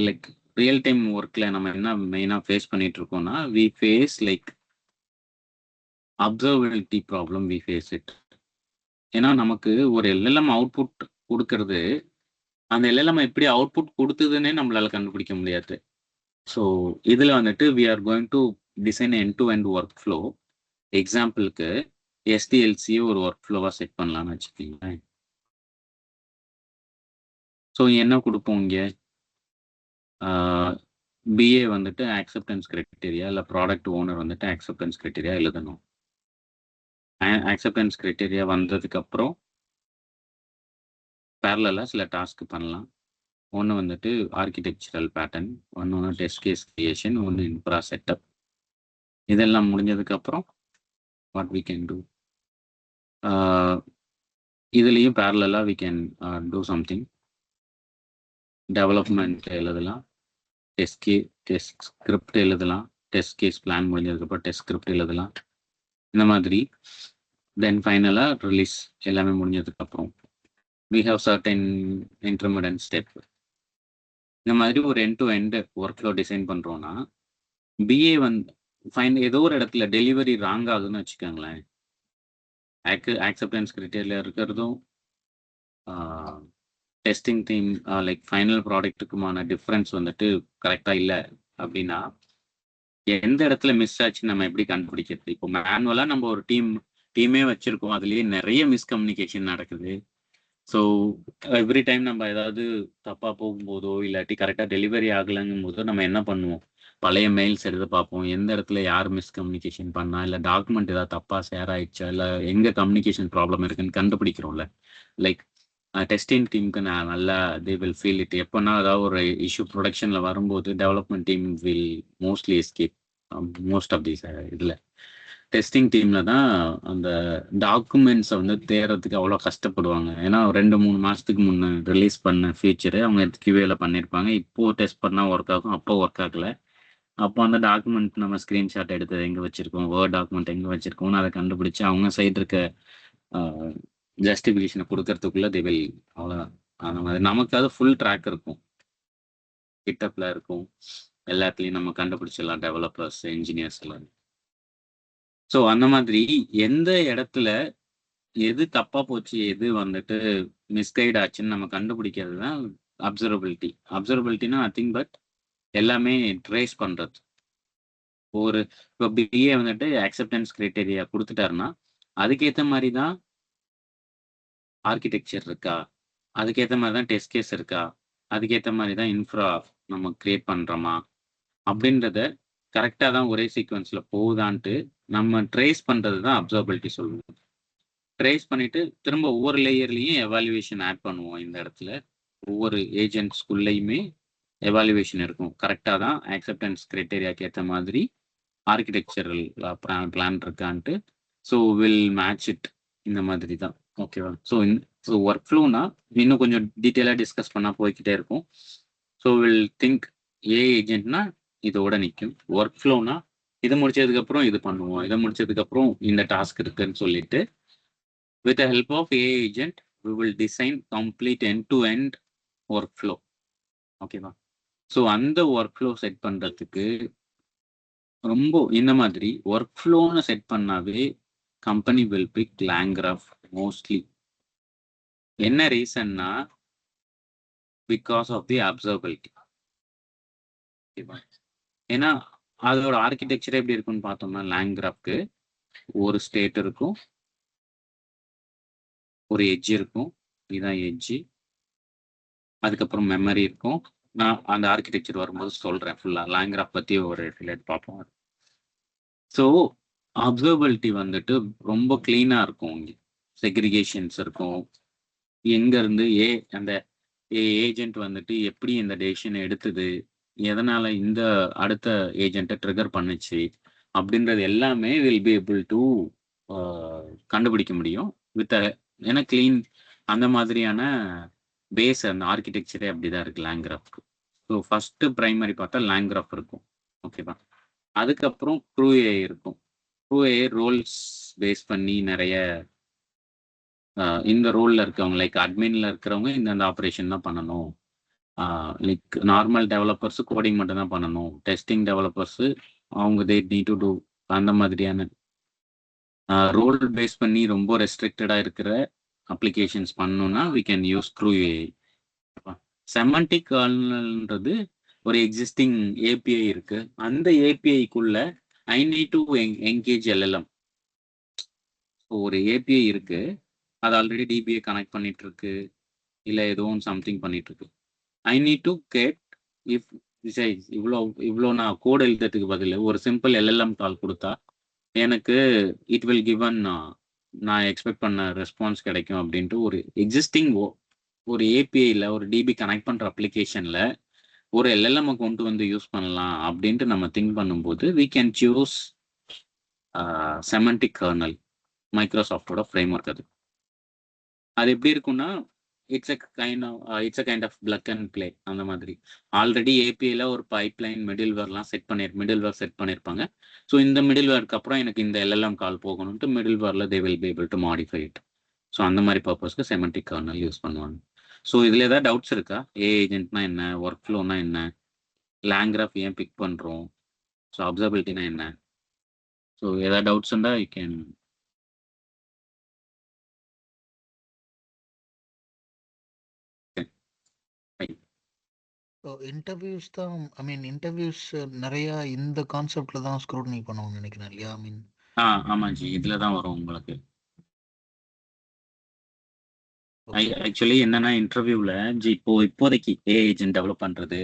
லைக் ரியல் டைம் ஒர்க்கில் நம்ம என்ன மெயினாக ஃபேஸ் பண்ணிட்டு இருக்கோம்னா, we face like observability problem, we face it. ஏன்னா நமக்கு ஒரு எல்எல்எம் அவுட்புட் கொடுக்கறது, அந்த எல்எல்எம் எப்படி அவுட்புட் கொடுத்ததுன்னே நம்மளால கண்டுபிடிக்க முடியாது. ஸோ இதில் வந்துட்டு we are going to design end to end workflow. எக்ஸாம்பிளுக்கு எஸ்டிஎல்சியை ஒரு ஒர்க் ஃப்ளோவாக செட் பண்ணலான்னு வச்சுக்கோங்களேன். ஸோ என்ன கொடுப்போம் இங்கே, பிஏ வந்துட்டு ஆக்செப்டன்ஸ் கிரைட்டீரியா இல்லை ப்ராடக்ட் ஓனர் வந்துட்டு ஆக்செப்டன்ஸ் கிரைட்டீரியா எழுதணும். ஆக்செப்டன்ஸ் கிரைட்டீரியா வந்ததுக்கப்புறம் பேரலாக சில டாஸ்க் பண்ணலாம். ஒன்று வந்துட்டு ஆர்கிடெக்சரல் பேட்டர்ன், ஒன்று டெஸ்ட் கேஸ் கிரியேஷன், ஒன்று இன்ஃப்ரா செட்டப். இதெல்லாம் முடிஞ்சதுக்கப்புறம் வாட் வி கேன் டூ, இதுலேயும் பேரலாக we can do something. Development எழுதலாம், டெஸ்ட் ஸ்கிரிப்ட் எழுதலாம், டெஸ்ட் கேஸ் பிளான் முடிஞ்சதுக்கப்புறம் டெஸ்ட் ஸ்கிரிப்ட் எழுதலாம், இந்த மாதிரி. தென் ஃபைனலாக ரிலீஸ் எல்லாமே முடிஞ்சதுக்கப்புறம் we have certain intermediate step. இந்த மாதிரி ஒரு end to end workflow design பண்ணுறோன்னா, பிஏ ஃபைன் ஏதோ ஒரு இடத்துல டெலிவரி ராங் ஆகுதுன்னு வச்சுக்கோங்களேன். ஆக்செப்டன்ஸ் கிரைட்டீரியா இருக்கிறதும் டெஸ்டிங் டீம் லைக் ஃபைனல் ப்ராடக்ட்டுக்குமான டிஃப்ரென்ஸ் வந்துட்டு கரெக்டாக இல்லை அப்படின்னா எந்த இடத்துல மிஸ் ஆச்சு நம்ம எப்படி கண்டுபிடிக்கிறது? இப்போ மேனுவலாக நம்ம ஒரு டீமே வச்சிருக்கோம், அதுலேயே நிறைய மிஸ்கம்யூனிகேஷன் நடக்குது. ஸோ எவ்ரி டைம் நம்ம ஏதாவது தப்பாக போகும்போதோ இல்லாட்டி கரெக்டாக டெலிவரி ஆகலைங்கும் போதோ நம்ம என்ன பண்ணுவோம்? பழைய மெயில்ஸ் எடுத்து பார்ப்போம், எந்த இடத்துல யார் மிஸ்கம்யூனிகேஷன் பண்ணா, இல்லை டாக்குமெண்ட் ஏதாவது தப்பாக ஷேர் ஆயிடுச்சா, இல்லை எங்கே கம்யூனிகேஷன் ப்ராப்ளம் இருக்குன்னு கண்டுபிடிக்கிறோம்ல. லைக் டெஸ்டிங் டீமுக்கு நான் நல்லா தே வில் ஃபீல் இட். எப்போனா ஏதாவது ஒரு இஷ்யூ ப்ரொடக்ஷனில் வரும்போது development team will mostly escape most of these இதில். டெஸ்டிங் டீமில் தான் அந்த டாக்குமெண்ட்ஸை வந்து தேடுறதுக்கு அவ்வளோ கஷ்டப்படுவாங்க. ஏன்னா 2-3 மாதத்துக்கு முன்னே ரிலீஸ் பண்ண ஃபீச்சரு அவங்க கியூஏல பண்ணியிருப்பாங்க. இப்போது டெஸ்ட் பண்ணால் ஒர்க் ஆகும், அப்போ ஒர்க் ஆகலை. அப்போ அந்த டாக்குமெண்ட் நம்ம ஸ்க்ரீன்ஷாட் எடுத்து எங்கே வச்சுருக்கோம், வேர்ட் டாக்குமெண்ட் எங்கே வச்சுருக்கோம்னு அதை கண்டுபிடிச்சி அவங்க சைடு இருக்க ஜஸ்டிஃபிகேஷனை கொடுக்கறதுக்குள்ள தே வில் அவ்வளோதான். அந்த மாதிரி நமக்கு அது ஃபுல் ட்ராக் இருக்கும், கிட்டப்பில் இருக்கும், எல்லாத்துலேயும் நம்ம கண்டுபிடிச்சிடலாம், டெவலப்பர்ஸ் இன்ஜினியர்ஸ் எல்லாம். ஸோ அந்த மாதிரி எந்த இடத்துல எது தப்பாக போச்சு, எது வந்துட்டு மிஸ்கைட் ஆச்சுன்னு நம்ம கண்டுபிடிக்கிறது தான் அப்சர்வபிலிட்டி. அப்சர்வபிலிட்டினா நத்திங் பட் எல்லாமே ட்ரேஸ் பண்ணுறது. ஒரு இப்போ பிஏ வந்துட்டு அக்செப்டன்ஸ் கிரைட்டீரியா கொடுத்துட்டாருன்னா அதுக்கேற்ற மாதிரி தான் ஆர்கிடெக்சர் இருக்கா, அதுக்கேற்ற மாதிரி தான் டெஸ்ட் கேஸ் இருக்கா, அதுக்கேற்ற மாதிரி தான் இன்ஃப்ரா நம்ம கிரியேட் பண்ணுறோமா அப்படின்றத கரெக்டாக தான் ஒரே சீக்வன்ஸில் போகுதான்ட்டு நம்ம ட்ரேஸ் பண்ணுறது தான் அப்சர்வபிலிட்டி சொல்லுவோம். ட்ரேஸ் பண்ணிவிட்டு திரும்ப ஒவ்வொரு லேயர்லேயும் எவாலுவேஷன் ஆட் பண்ணுவோம். இந்த இடத்துல ஒவ்வொரு ஏஜென்ட்ஸ்குள்ளேயுமே எவாலுவேஷன் இருக்கும், கரெக்டாக தான் அக்செப்டன்ஸ் கிரைட்டீரியாக்கு ஏற்ற மாதிரி ஆர்கிடெக்சரல் பிளான் இருக்கான்ட்டு. ஸோ வில் மேட்ச் இட், இந்த மாதிரி தான். ஓகேவா? ஸோ ஒர்க் ஃப்ளோனா இன்னும் கொஞ்சம் டீட்டெயிலாக டிஸ்கஸ் பண்ணால் போய்கிட்டே இருக்கும். ஸோ வில் திங்க் ஏஜென்ட்னா இதோட நிற்கும். ஒர்க் ஃப்ளோனா இதை முடிச்சதுக்கப்புறம் இது பண்ணுவோம், இதை முடிச்சதுக்கப்புறம் இந்த டாஸ்க் இருக்குன்னு சொல்லிட்டு with the help of AI agent we will design complete end-to-end workflow. ஓகேவா? ஸோ அந்த ஒர்க் ஃப்ளோ செட் பண்ணுறதுக்கு ரொம்ப இந்த மாதிரி ஒர்க் ஃப்ளோன்னு செட் பண்ணாவே company will big LangGraph mostly. என்ன ரீசன்னா பிகாஸ் ஆஃப் தி அப்சர்வபிலிட்டி. ஓகேவா? ஏன்னா அதோட ஆர்கிடெக்சர் எப்படி இருக்குன்னு பார்த்தோம்னா LangGraphக்கு ஒரு ஸ்டேட் இருக்கும், ஒரு எட்ஜ் இருக்கும், இதுதான் எட்ஜு, அதுக்கப்புறம் மெமரி இருக்கும். நான் அந்த ஆர்கிடெக்சர் வரும்போது சொல்கிறேன் ஃபுல்லாக LangGraph பற்றி ஒரு ரிலேட் பார்ப்போம். ஸோ அப்சர்வபிலிட்டி வந்துட்டு ரொம்ப க்ளீனாக இருக்கும், இங்கே செக்ரிகேஷன்ஸ் இருக்கும். எங்கேருந்து அந்த ஏஜென்ட் வந்துட்டு எப்படி இந்த டெசிஷனை எடுத்தது, எதனால் இந்த அடுத்த ஏஜென்ட்டை ட்ரிகர் பண்ணுச்சு அப்படின்றது எல்லாமே வில் பி ஏபிள் டு கண்டுபிடிக்க முடியும் வித் ஏன்னா க்ளீன் அந்த மாதிரியான பேஸ். அந்த ஆர்கிடெக்சரே அப்படிதான் இருக்கு LangGraphக்கு. ஸோ ஃபர்ஸ்ட் ப்ரைமரி பார்த்தா LangGraph இருக்கும். ஓகேவா? அதுக்கப்புறம் க்ரூஏ இருக்கும். க்ரூஏ ரோல்ஸ் பேஸ் பண்ணி நிறைய இந்த ரோலில் இருக்கவங்க லைக் அட்மின்ல இருக்கிறவங்க இந்த ஆப்ரேஷன் தான் பண்ணணும். லைக் நார்மல் டெவலப்பர்ஸு கோடிங் மட்டும் தான் பண்ணணும். டெஸ்டிங் டெவலப்பர்ஸு அவங்க தே நீட் டு டூ அந்த மாதிரியான ரோல் பேஸ் பண்ணி ரொம்ப ரெஸ்ட்ரிக்டடாக இருக்கிற அப்ளிகேஷன்ஸ் பண்ணணும்னா we can use க்ரூஏ. செமண்டிக் கர்னல்ன்றது ஒரு எக்ஸிஸ்டிங் ஏபிஐ இருக்கு. அந்த ஏபிஐக்குள்ள I need to engage LLM. ஒரு ஏபிஐ இருக்கு, அது ஆல்ரெடி டிபிஐ கனெக்ட் பண்ணிட்டு இருக்கு, இல்லை ஏதோ சம்திங் பண்ணிட்டு இருக்கு. ஐ நீட் டு கெட் இஃப் இவ்வளோ நான் கோட் எழுதுறதுக்கு பதில் ஒரு சிம்பிள் LLM கால் கொடுத்தா எனக்கு இட் வில் கிவன் நான் எக்ஸ்பெக்ட் பண்ண ரெஸ்பான்ஸ் கிடைக்கும் அப்படின்ட்டு ஒரு எக்ஸிஸ்டிங் ஒரு ஏபிஐயில் ஒரு டிபி கனெக்ட் பண்ணுற அப்ளிகேஷனில் ஒரு LLM கொண்டு வந்து யூஸ் பண்ணலாம் அப்படின்ட்டு நம்ம திங்க் பண்ணும்போது we can choose semantic kernel, மைக்ரோசாஃப்டோட ஃப்ரேம் ஒர்க். அது எப்படி இருக்குன்னா it's a kind of plug and play. அந்த மாதிரி ஆல்ரெடி ஏபிஐல ஒரு பைப்லைன் மிடில்வேர்லாம் மிடில்வேர் செட் பண்ணியிருப்பாங்க. ஸோ இந்த மிடில்வேருக்கு அப்புறம் எனக்கு இந்த LLM கால் போகணும்ட்டு மிடில்வேரில் they will be able to modify it. So அந்த மாதிரி பர்பஸ்க்கு செமண்டிக் கர்னல் யூஸ் பண்ணுவாங்க. ஸோ இதில் ஏதாவது டவுட்ஸ் இருக்கா? ஏஜென்ட்னா என்ன, ஒர்க் ஃப்ளோனா என்ன, LangGraph ஏன் பிக் பண்ணுறோம், ஸோ அப்சர்வபிலிட்டினா என்ன? ஸோ ஏதாவது டவுட்ஸ் இருந்தால் யூ கேன்.
இன்டர்வியூஸ் தான் ஐ மீன் இன்டர்வியூஸ் நிறைய இந்த கான்செப்ட்ல தான் ஸ்க்ரூட்னி பண்ணுவோம்னு நினைக்கிறேன் இல்லையா? ஐ மீன்
ஆமாம் ஜி, இதில் தான் வரும் உங்களுக்கு.
ஓகே
ஆக்சுவலி என்னன்னா இன்டர்வியூவில் ஜி இப்போதைக்கு ஏஜென்ட் டெவலப் பண்ணுறது,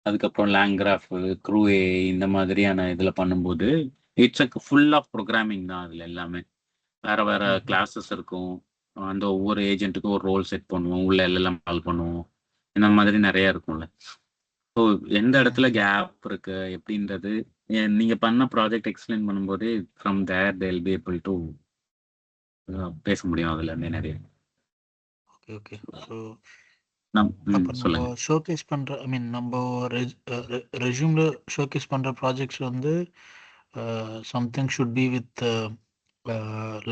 அதுக்கப்புறம் லேங்கிராஃப், க்ரூஏ இந்த மாதிரியான இதில் பண்ணும்போது it's a full of programming தான். அதில் எல்லாமே வேற வேற கிளாஸஸ் இருக்கும். அந்த ஒவ்வொரு ஏஜென்ட்டுக்கும் ஒரு ரோல் செட் பண்ணுவோம், உள்ள எல்லாம் கால் பண்ணுவோம், இந்த மாதிரி நிறைய இருக்கும்ல. ஸோ எந்த இடத்துல கேப் இருக்கு எப்படின்றது நீங்க பண்ண ப்ராஜெக்ட் எக்ஸ்பிளைன் பண்ணும்போது from there they'll be able to பேச முடியும் அதுல இருந்து நிறைய.
Okay okay. ஸோ
அப்போ
நம்ம
சொல்லுங்க.
ஷோகேஸ் பண்ற ஐ மீன் நம்ம ரெஸ்யூம்ல ஷோகேஸ் பண்ற ப்ராஜெக்ட்ஸ் வந்து சம்திங் ஷுட் பி வித்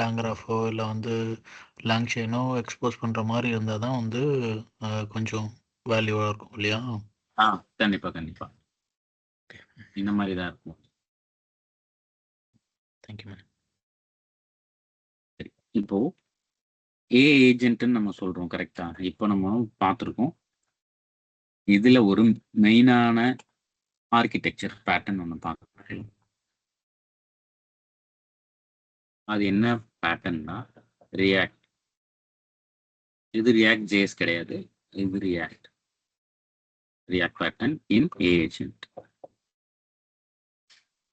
லேங்கிராஃபோ இல்லை வந்து லேங்ஷைனோ எக்ஸ்போஸ் பண்ற மாதிரி இருந்தால் தான் வந்து கொஞ்சம் வேல்யூவாக இருக்கும் இல்லையா?
கண்டிப்பா கண்டிப்பா இந்த மாதிரி தான் இருக்கும்.
Thank you ma'am.
சரி, இப்போ ஏஜென்ட்னு நம்ம சொல்றோம் கரெக்டா? இப்போ நம்ம பார்த்துருக்கோம் இதுல ஒரு மெயினான ஆர்கிடெக்சர் பேட்டர்ன் ஒன்று பார்க்கணும். அது என்ன பேட்டர்ன்னா ரியாக்ட். இது ரியாக்ட் ஜேஎஸ் கிடையாது, இது ரியாக்ட் பேட்டர்ன் இன் ஏஜென்ட்.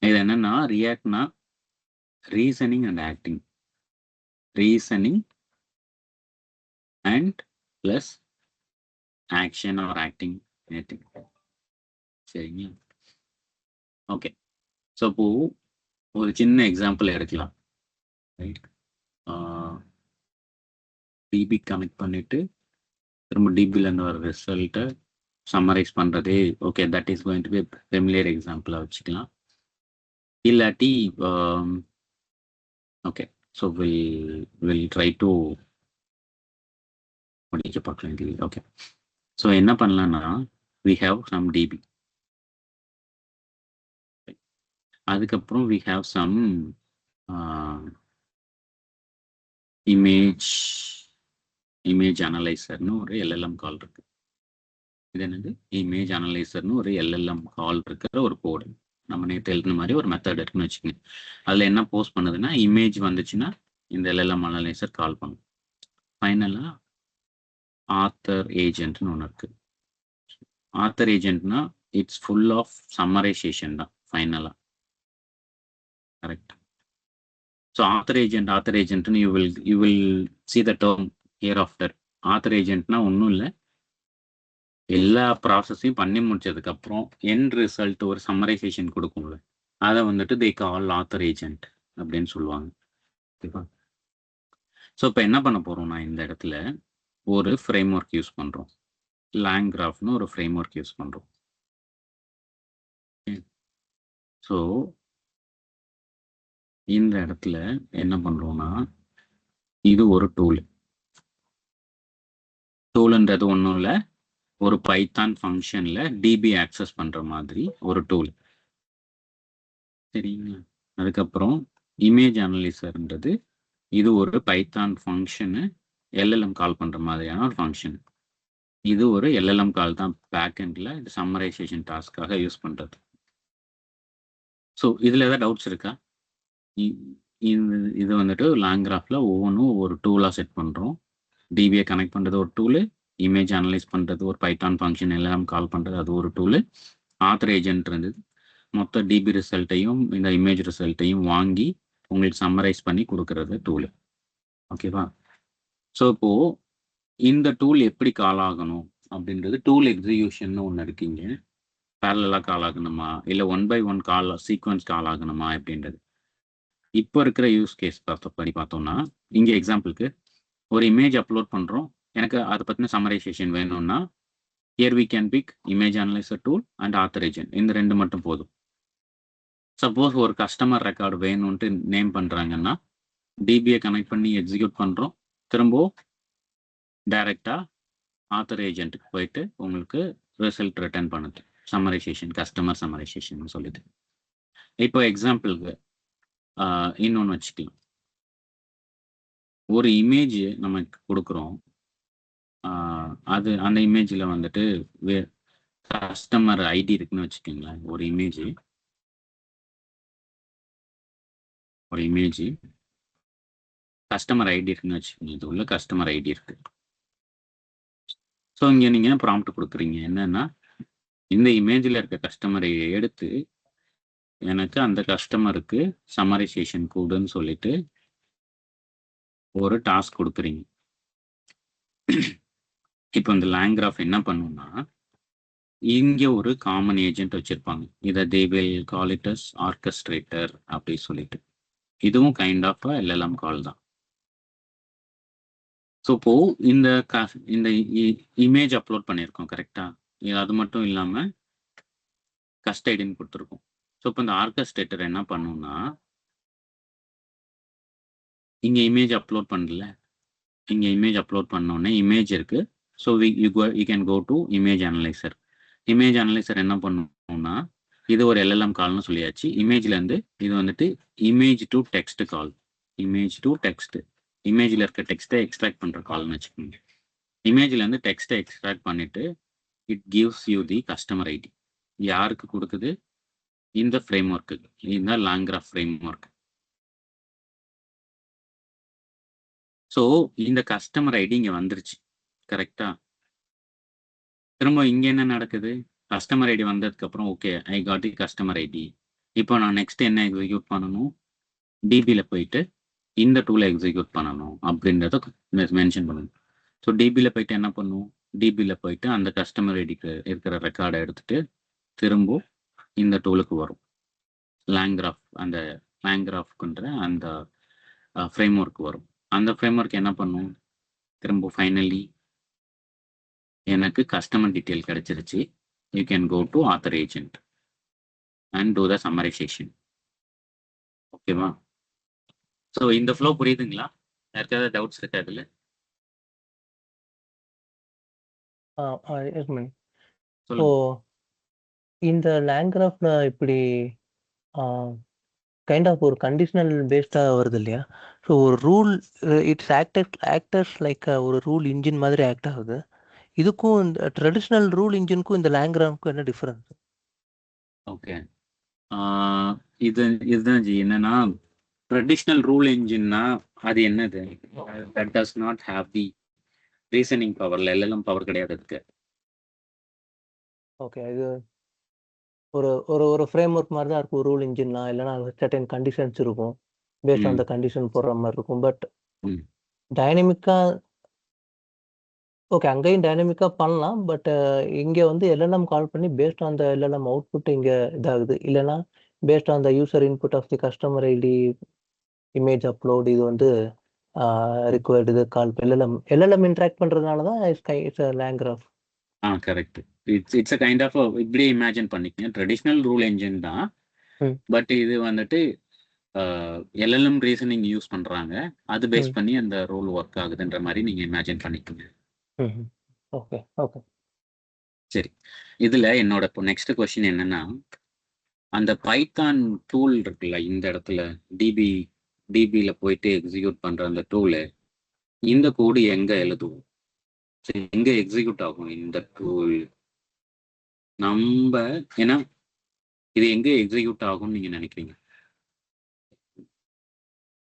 இது என்னன்னா ரியாக்ட்னா reasoning and acting, reasoning and plus action or acting anything. சரிங்க, ஓகே. ஸோ இப்போ ஒரு சின்ன எக்ஸாம்பிள் எடுக்கலாம். ரைட், டிபி கனெக்ட் பண்ணிட்டு திரும்ப டிபிலேருந்து வர ரிசல்ட்டை சம்மரைஸ் பண்ணுறதே okay, that is going to B familiar எக்ஸாம்பிளாக வச்சுக்கலாம். இல்லாட்டி okay, so will try to முடிக்க பார்க்கலாம். ஓகே, ஸோ என்ன பண்ணலான்னா we have some db, அதுக்கப்புறம் we have some image analyzerனு ஒரு LLM கால் இருக்கு. இது என்னது இமேஜ் அனலைசர்னு ஒரு LLM கால் இருக்கிற ஒரு கோடு. நம்ம நேற்று எழுதுன மாதிரி ஒரு மெத்தட் இருக்குன்னு வச்சுக்கோங்க. அதில் என்ன போஸ்ட் பண்ணுதுன்னா இமேஜ் வந்துச்சுன்னா இந்த LLM அனலைசர் கால் பண்ணும். ஃபைனலாக ஆத்தர் ஏஜென்ட்னு ஒன்று இருக்கு. ஆத்தர் ஏஜென்ட்னா இட்ஸ் ஃபுல் ஆஃப் சம்மரைசேஷன் தான் ஃபைனலாக. கரெக்ட். ஸோ ஆத்தர் ஏஜென்ட்னு you will see the term hereafter. Author ஏஜென்ட்னா ஒன்றும் இல்லை, எல்லா ப்ராசஸையும் பண்ணி முடிச்சதுக்கப்புறம் எண்ட் ரிசல்ட் ஒரு சம்மரைசேஷன் கொடுக்கும்ல, அதை வந்துட்டு they call ஆத்தர் ஏஜென்ட் அப்படின்னு சொல்லுவாங்க. ஓகேவா? ஸோ இப்போ என்ன பண்ண போகிறோம்னா இந்த இடத்துல ஒரு ஃப்ரேம் ஒர்க் யூஸ் பண்ணுறோம். லேங்கிராஃப்னு ஒரு ஃப்ரேம் ஒர்க் யூஸ் பண்ணுறோம். ஸோ இந்த இடத்துல என்ன பண்ணுறோம்னா இது ஒரு டூல்ன்றது ஒன்றும் இல்லை, ஒரு பைத்தான் ஃபங்க்ஷனில் டிபி ஆக்சஸ் பண்ணுற மாதிரி ஒரு டூல். சரிங்களா? அதுக்கப்புறம் இமேஜ் அனலைசர்ன்றது இது ஒரு பைத்தான் ஃபங்க்ஷனு LLM கால் பண்ணுற மாதிரியான ஒரு ஃபங்க்ஷன். இது ஒரு LLM கால் தான் பேக்எண்டில் இது சம்மரைசேஷன் டாஸ்க்காக யூஸ் பண்ணுறது. ஸோ இதில் ஏதாவது டவுட்ஸ் இருக்கா? இது வந்துட்டு லேங்கிராஃபில் ஒவ்வொன்றும் ஒரு டூலாக செட் பண்ணுறோம். டிபியை கனெக்ட் பண்ணுறது ஒரு டூலு, இமேஜ் அனலைஸ் பண்ணுறது ஒரு பைத்தான் ஃபங்க்ஷன் LLM கால் பண்ணுறது அது ஒரு டூலு, ஆத்தர் ஏஜென்ட் இருந்தது மொத்த டிபி ரிசல்ட்டையும் இந்த இமேஜ் ரிசல்ட்டையும் வாங்கி உங்களுக்கு சம்மரைஸ் பண்ணி கொடுக்கறது டூலு. ஓகேவா? ஸோ இப்போது இந்த டூல் எப்படி கால் ஆகணும் அப்படின்றது டூல் எக்ஸிக்யூஷன் ஒன்று இருக்குங்க. பேரலாக கால் ஆகணுமா இல்லை 1 by 1 கால் சீக்வன்ஸ் கால் ஆகணுமா அப்படின்றது இப்போ இருக்கிற யூஸ் கேஸ் படி பார்த்தோம்னா இங்கே எக்ஸாம்பிளுக்கு ஒரு இமேஜ் அப்லோட் பண்ணுறோம், எனக்கு அதை பற்றின சம்மரைசேஷன் வேணும்னா here we can pick image analyser tool and author agent, இந்த ரெண்டு மட்டும் போதும். சப்போஸ் ஒரு கஸ்டமர் ரெக்கார்டு வேணும்ன்ட்டு நேம் பண்ணுறாங்கன்னா டிபியை கனெக்ட் பண்ணி எக்ஸிக்யூட் பண்ணுறோம், திரும்ப டைரெக்டாக ஆத்தர் ஏஜென்ட்டுக்கு போயிட்டு உங்களுக்கு ரிசல்ட் ரிட்டர்ன் பண்ணுது, சம்மரைசேஷன் கஸ்டமர் சம்மரைசேஷன் சொல்லுது. இப்போ எக்ஸாம்பிளுக்கு இன்னொன்று வச்சுக்கலாம். ஒரு இமேஜ் நமக்கு கொடுக்குறோம், அது அந்த இமேஜில் வந்துட்டு கஸ்டமர் ஐடி இருக்குன்னு வச்சுக்கோங்களேன். ஒரு இமேஜ் கஸ்டமர் ஐடி இருக்குன்னு வச்சுக்கோங்க. இது உள்ள கஸ்டமர் ஐடி இருக்கு. ஸோ இங்கே நீங்கள் ப்ராம்ப்ட் கொடுக்குறீங்க என்னன்னா, இந்த இமேஜில் இருக்க கஸ்டமரை எடுத்து எனக்கு அந்த கஸ்டமருக்கு சம்மரைசேஷன் கூடுன்னு சொல்லிட்டு ஒரு டாஸ்க் கொடுக்குறீங்க. இப்போ இந்த லேங்கிராஃப் என்ன பண்ணுன்னா, இங்கே ஒரு காமன் ஏஜென்ட் வச்சுருப்பாங்க. இதை they will call it as orchestrator அப்படி சொல்லிட்டு. இதுவும் கைண்ட் ஆஃப் எல்எல்எம் கால் தான். ஸோ இப்போ இந்த இமேஜ் அப்லோட் பண்ணியிருக்கோம் கரெக்டாக. அது மட்டும் இல்லாமல் கஸ்டைடின்னு கொடுத்துருக்கோம். ஸோ இப்போ இந்த ஆர்கஸ்ட்ரேட்டர் என்ன பண்ணுன்னா, இங்கே இமேஜ் அப்லோட் பண்ணல, இங்கே இமேஜ் அப்லோட் பண்ணோடனே இமேஜ் இருக்குது. So you can go to image analyser. Image analyser என்ன பண்ணணும்னா, இது ஒரு எல்எல்எம் கால்னு சொல்லியாச்சு. இமேஜ்லேருந்து இது வந்துட்டு image to text call. Image to text, இமேஜில் இருக்க டெக்ஸ்ட்டை எக்ஸ்ட்ராக்ட் பண்ணுற கால்னு வச்சுக்கோங்க. இமேஜ்லேருந்து டெக்ஸ்ட்டை எக்ஸ்ட்ராக்ட் பண்ணிவிட்டு it gives you the customer ID. யாருக்கு கொடுக்குது? இந்த ஃப்ரேம் ஒர்க்கு, இந்த லேங்கிராஃப் ஃப்ரேம் ஒர்க். ஸோ இந்த கஸ்டமர் ஐடி இங்கே வந்துருச்சு கரெக்டாக. திரும்ப இங்கே என்ன நடக்குது? கஸ்டமர் ஐடி வந்ததுக்கப்புறம் okay I got the customer ID. இப்போ நான் நெக்ஸ்ட் என்ன எக்ஸிக்யூட் பண்ணணும்? டிபியில் போயிட்டு இந்த டூலை எக்ஸிக்யூட் பண்ணணும் அப்படின்றத மென்ஷன் பண்ணணும். ஸோ டிபியில் போயிட்டு என்ன பண்ணும்? டிபியில் போயிட்டு அந்த கஸ்டமர் ஐடிக்கு இருக்கிற ரெக்கார்டை எடுத்துகிட்டு திரும்ப இந்த டூலுக்கு வரும். லேங்கிராஃப், அந்த லேங்கிராஃப்க்குன்ற அந்த ஃப்ரேம் ஒர்க் வரும். அந்த ஃப்ரேம் ஒர்க் என்ன பண்ணும்? திரும்ப ஃபைனலி எனக்கு கஸ்டமர் டீட்டெயில் கிடைச்சிருச்சு. You can go to author agent and do the summarisation. ஓகேவா? ஸோ இந்த ஃப்ளோ புரியுதுங்களா? யாருக்காவது டவுட்ஸ் இருக்கா இதில்?
ஸோ இந்த லேங்கிராஃப்ல இப்படி கைண்ட் ஆஃப் ஒரு கண்டிஷனல் பேஸ்டாக வருது இல்லையா? ஸோ ஒரு ரூல் இட்ஸ் ஆக்டர்ஸ் லைக் ஒரு ரூல் இன்ஜின் மாதிரி ஆக்ட் ஆகுது. இதுக்கும் இந்த ட்ரெடிஷ்னல் ரூல் இன்ஜினுக்கும் இந்த லேங்கிராஃப்க்கும் என்ன டிஃபரன்ஸ்?
ஓகே, இதுதான் ஜி. என்னன்னா ட்ரெடிஷ்னல் ரூல் இன்ஜின்னா அது என்னது? That does not have the reasoning பவர்ல, எல்எல்எம் பவர் கிடையாது அதுக்கு.
ஓகே, இது ஒரு ஒரு ஒரு ஃப்ரேம் ஒர்க் மாதிரி தான் இருக்கும் ரூல் இன்ஜின்னா. இல்லைன்னா சர்டன் கண்டிஷன்ஸ் இருக்கும், பேஸ்ட் ஆன் த கண்டிஷன் போடுற மாதிரி இருக்கும். பட் டைனமிக்காக ஓகே, அங்கேயும் டைனமிக்காக பண்ணலாம். பட் இங்கே வந்து எல்எல்எம் கால் பண்ணி based on the LLM output இங்கே இதாகுது. இல்லைன்னா based on the user input of the customer ID image upload இது வந்து ரிக்வயர்டு இது கால் எல்எல்எம் இன்ட்ராக்ட் பண்ணுறதுனால தான் it's LangGraph.
Correct. It's a kind of இப்படியே இமேஜின் பண்ணிக்கங்க. ட்ரெடிஷ்னல் ரூல் என்ஜின் தான், பட் இது வந்துட்டு எல்எல்எம் ரீசனிங் யூஸ் பண்றாங்க. அது பேஸ் பண்ணி அந்த ரூல் ஒர்க் ஆகுதுன்ற மாதிரி நீங்க இமேஜின் பண்ணிக்கோங்க.
ஓகே ஓகே
சரி. இதுல என்னோட இப்போ நெக்ஸ்ட் கொஸ்டின் என்னன்னா, அந்த பைத்தான் டூல் இருக்குல்ல, இந்த இடத்துல டிபியில் போயிட்டு எக்ஸிக்யூட் பண்ற அந்த டூலு, இந்த கோடு எங்க எழுதுவோம்? எங்க எக்ஸிக்யூட் ஆகும் இந்த டூல்? நம்ம ஏன்னா இது எங்க எக்ஸிக்யூட் ஆகும்னு நீங்க நினைக்கிறீங்க?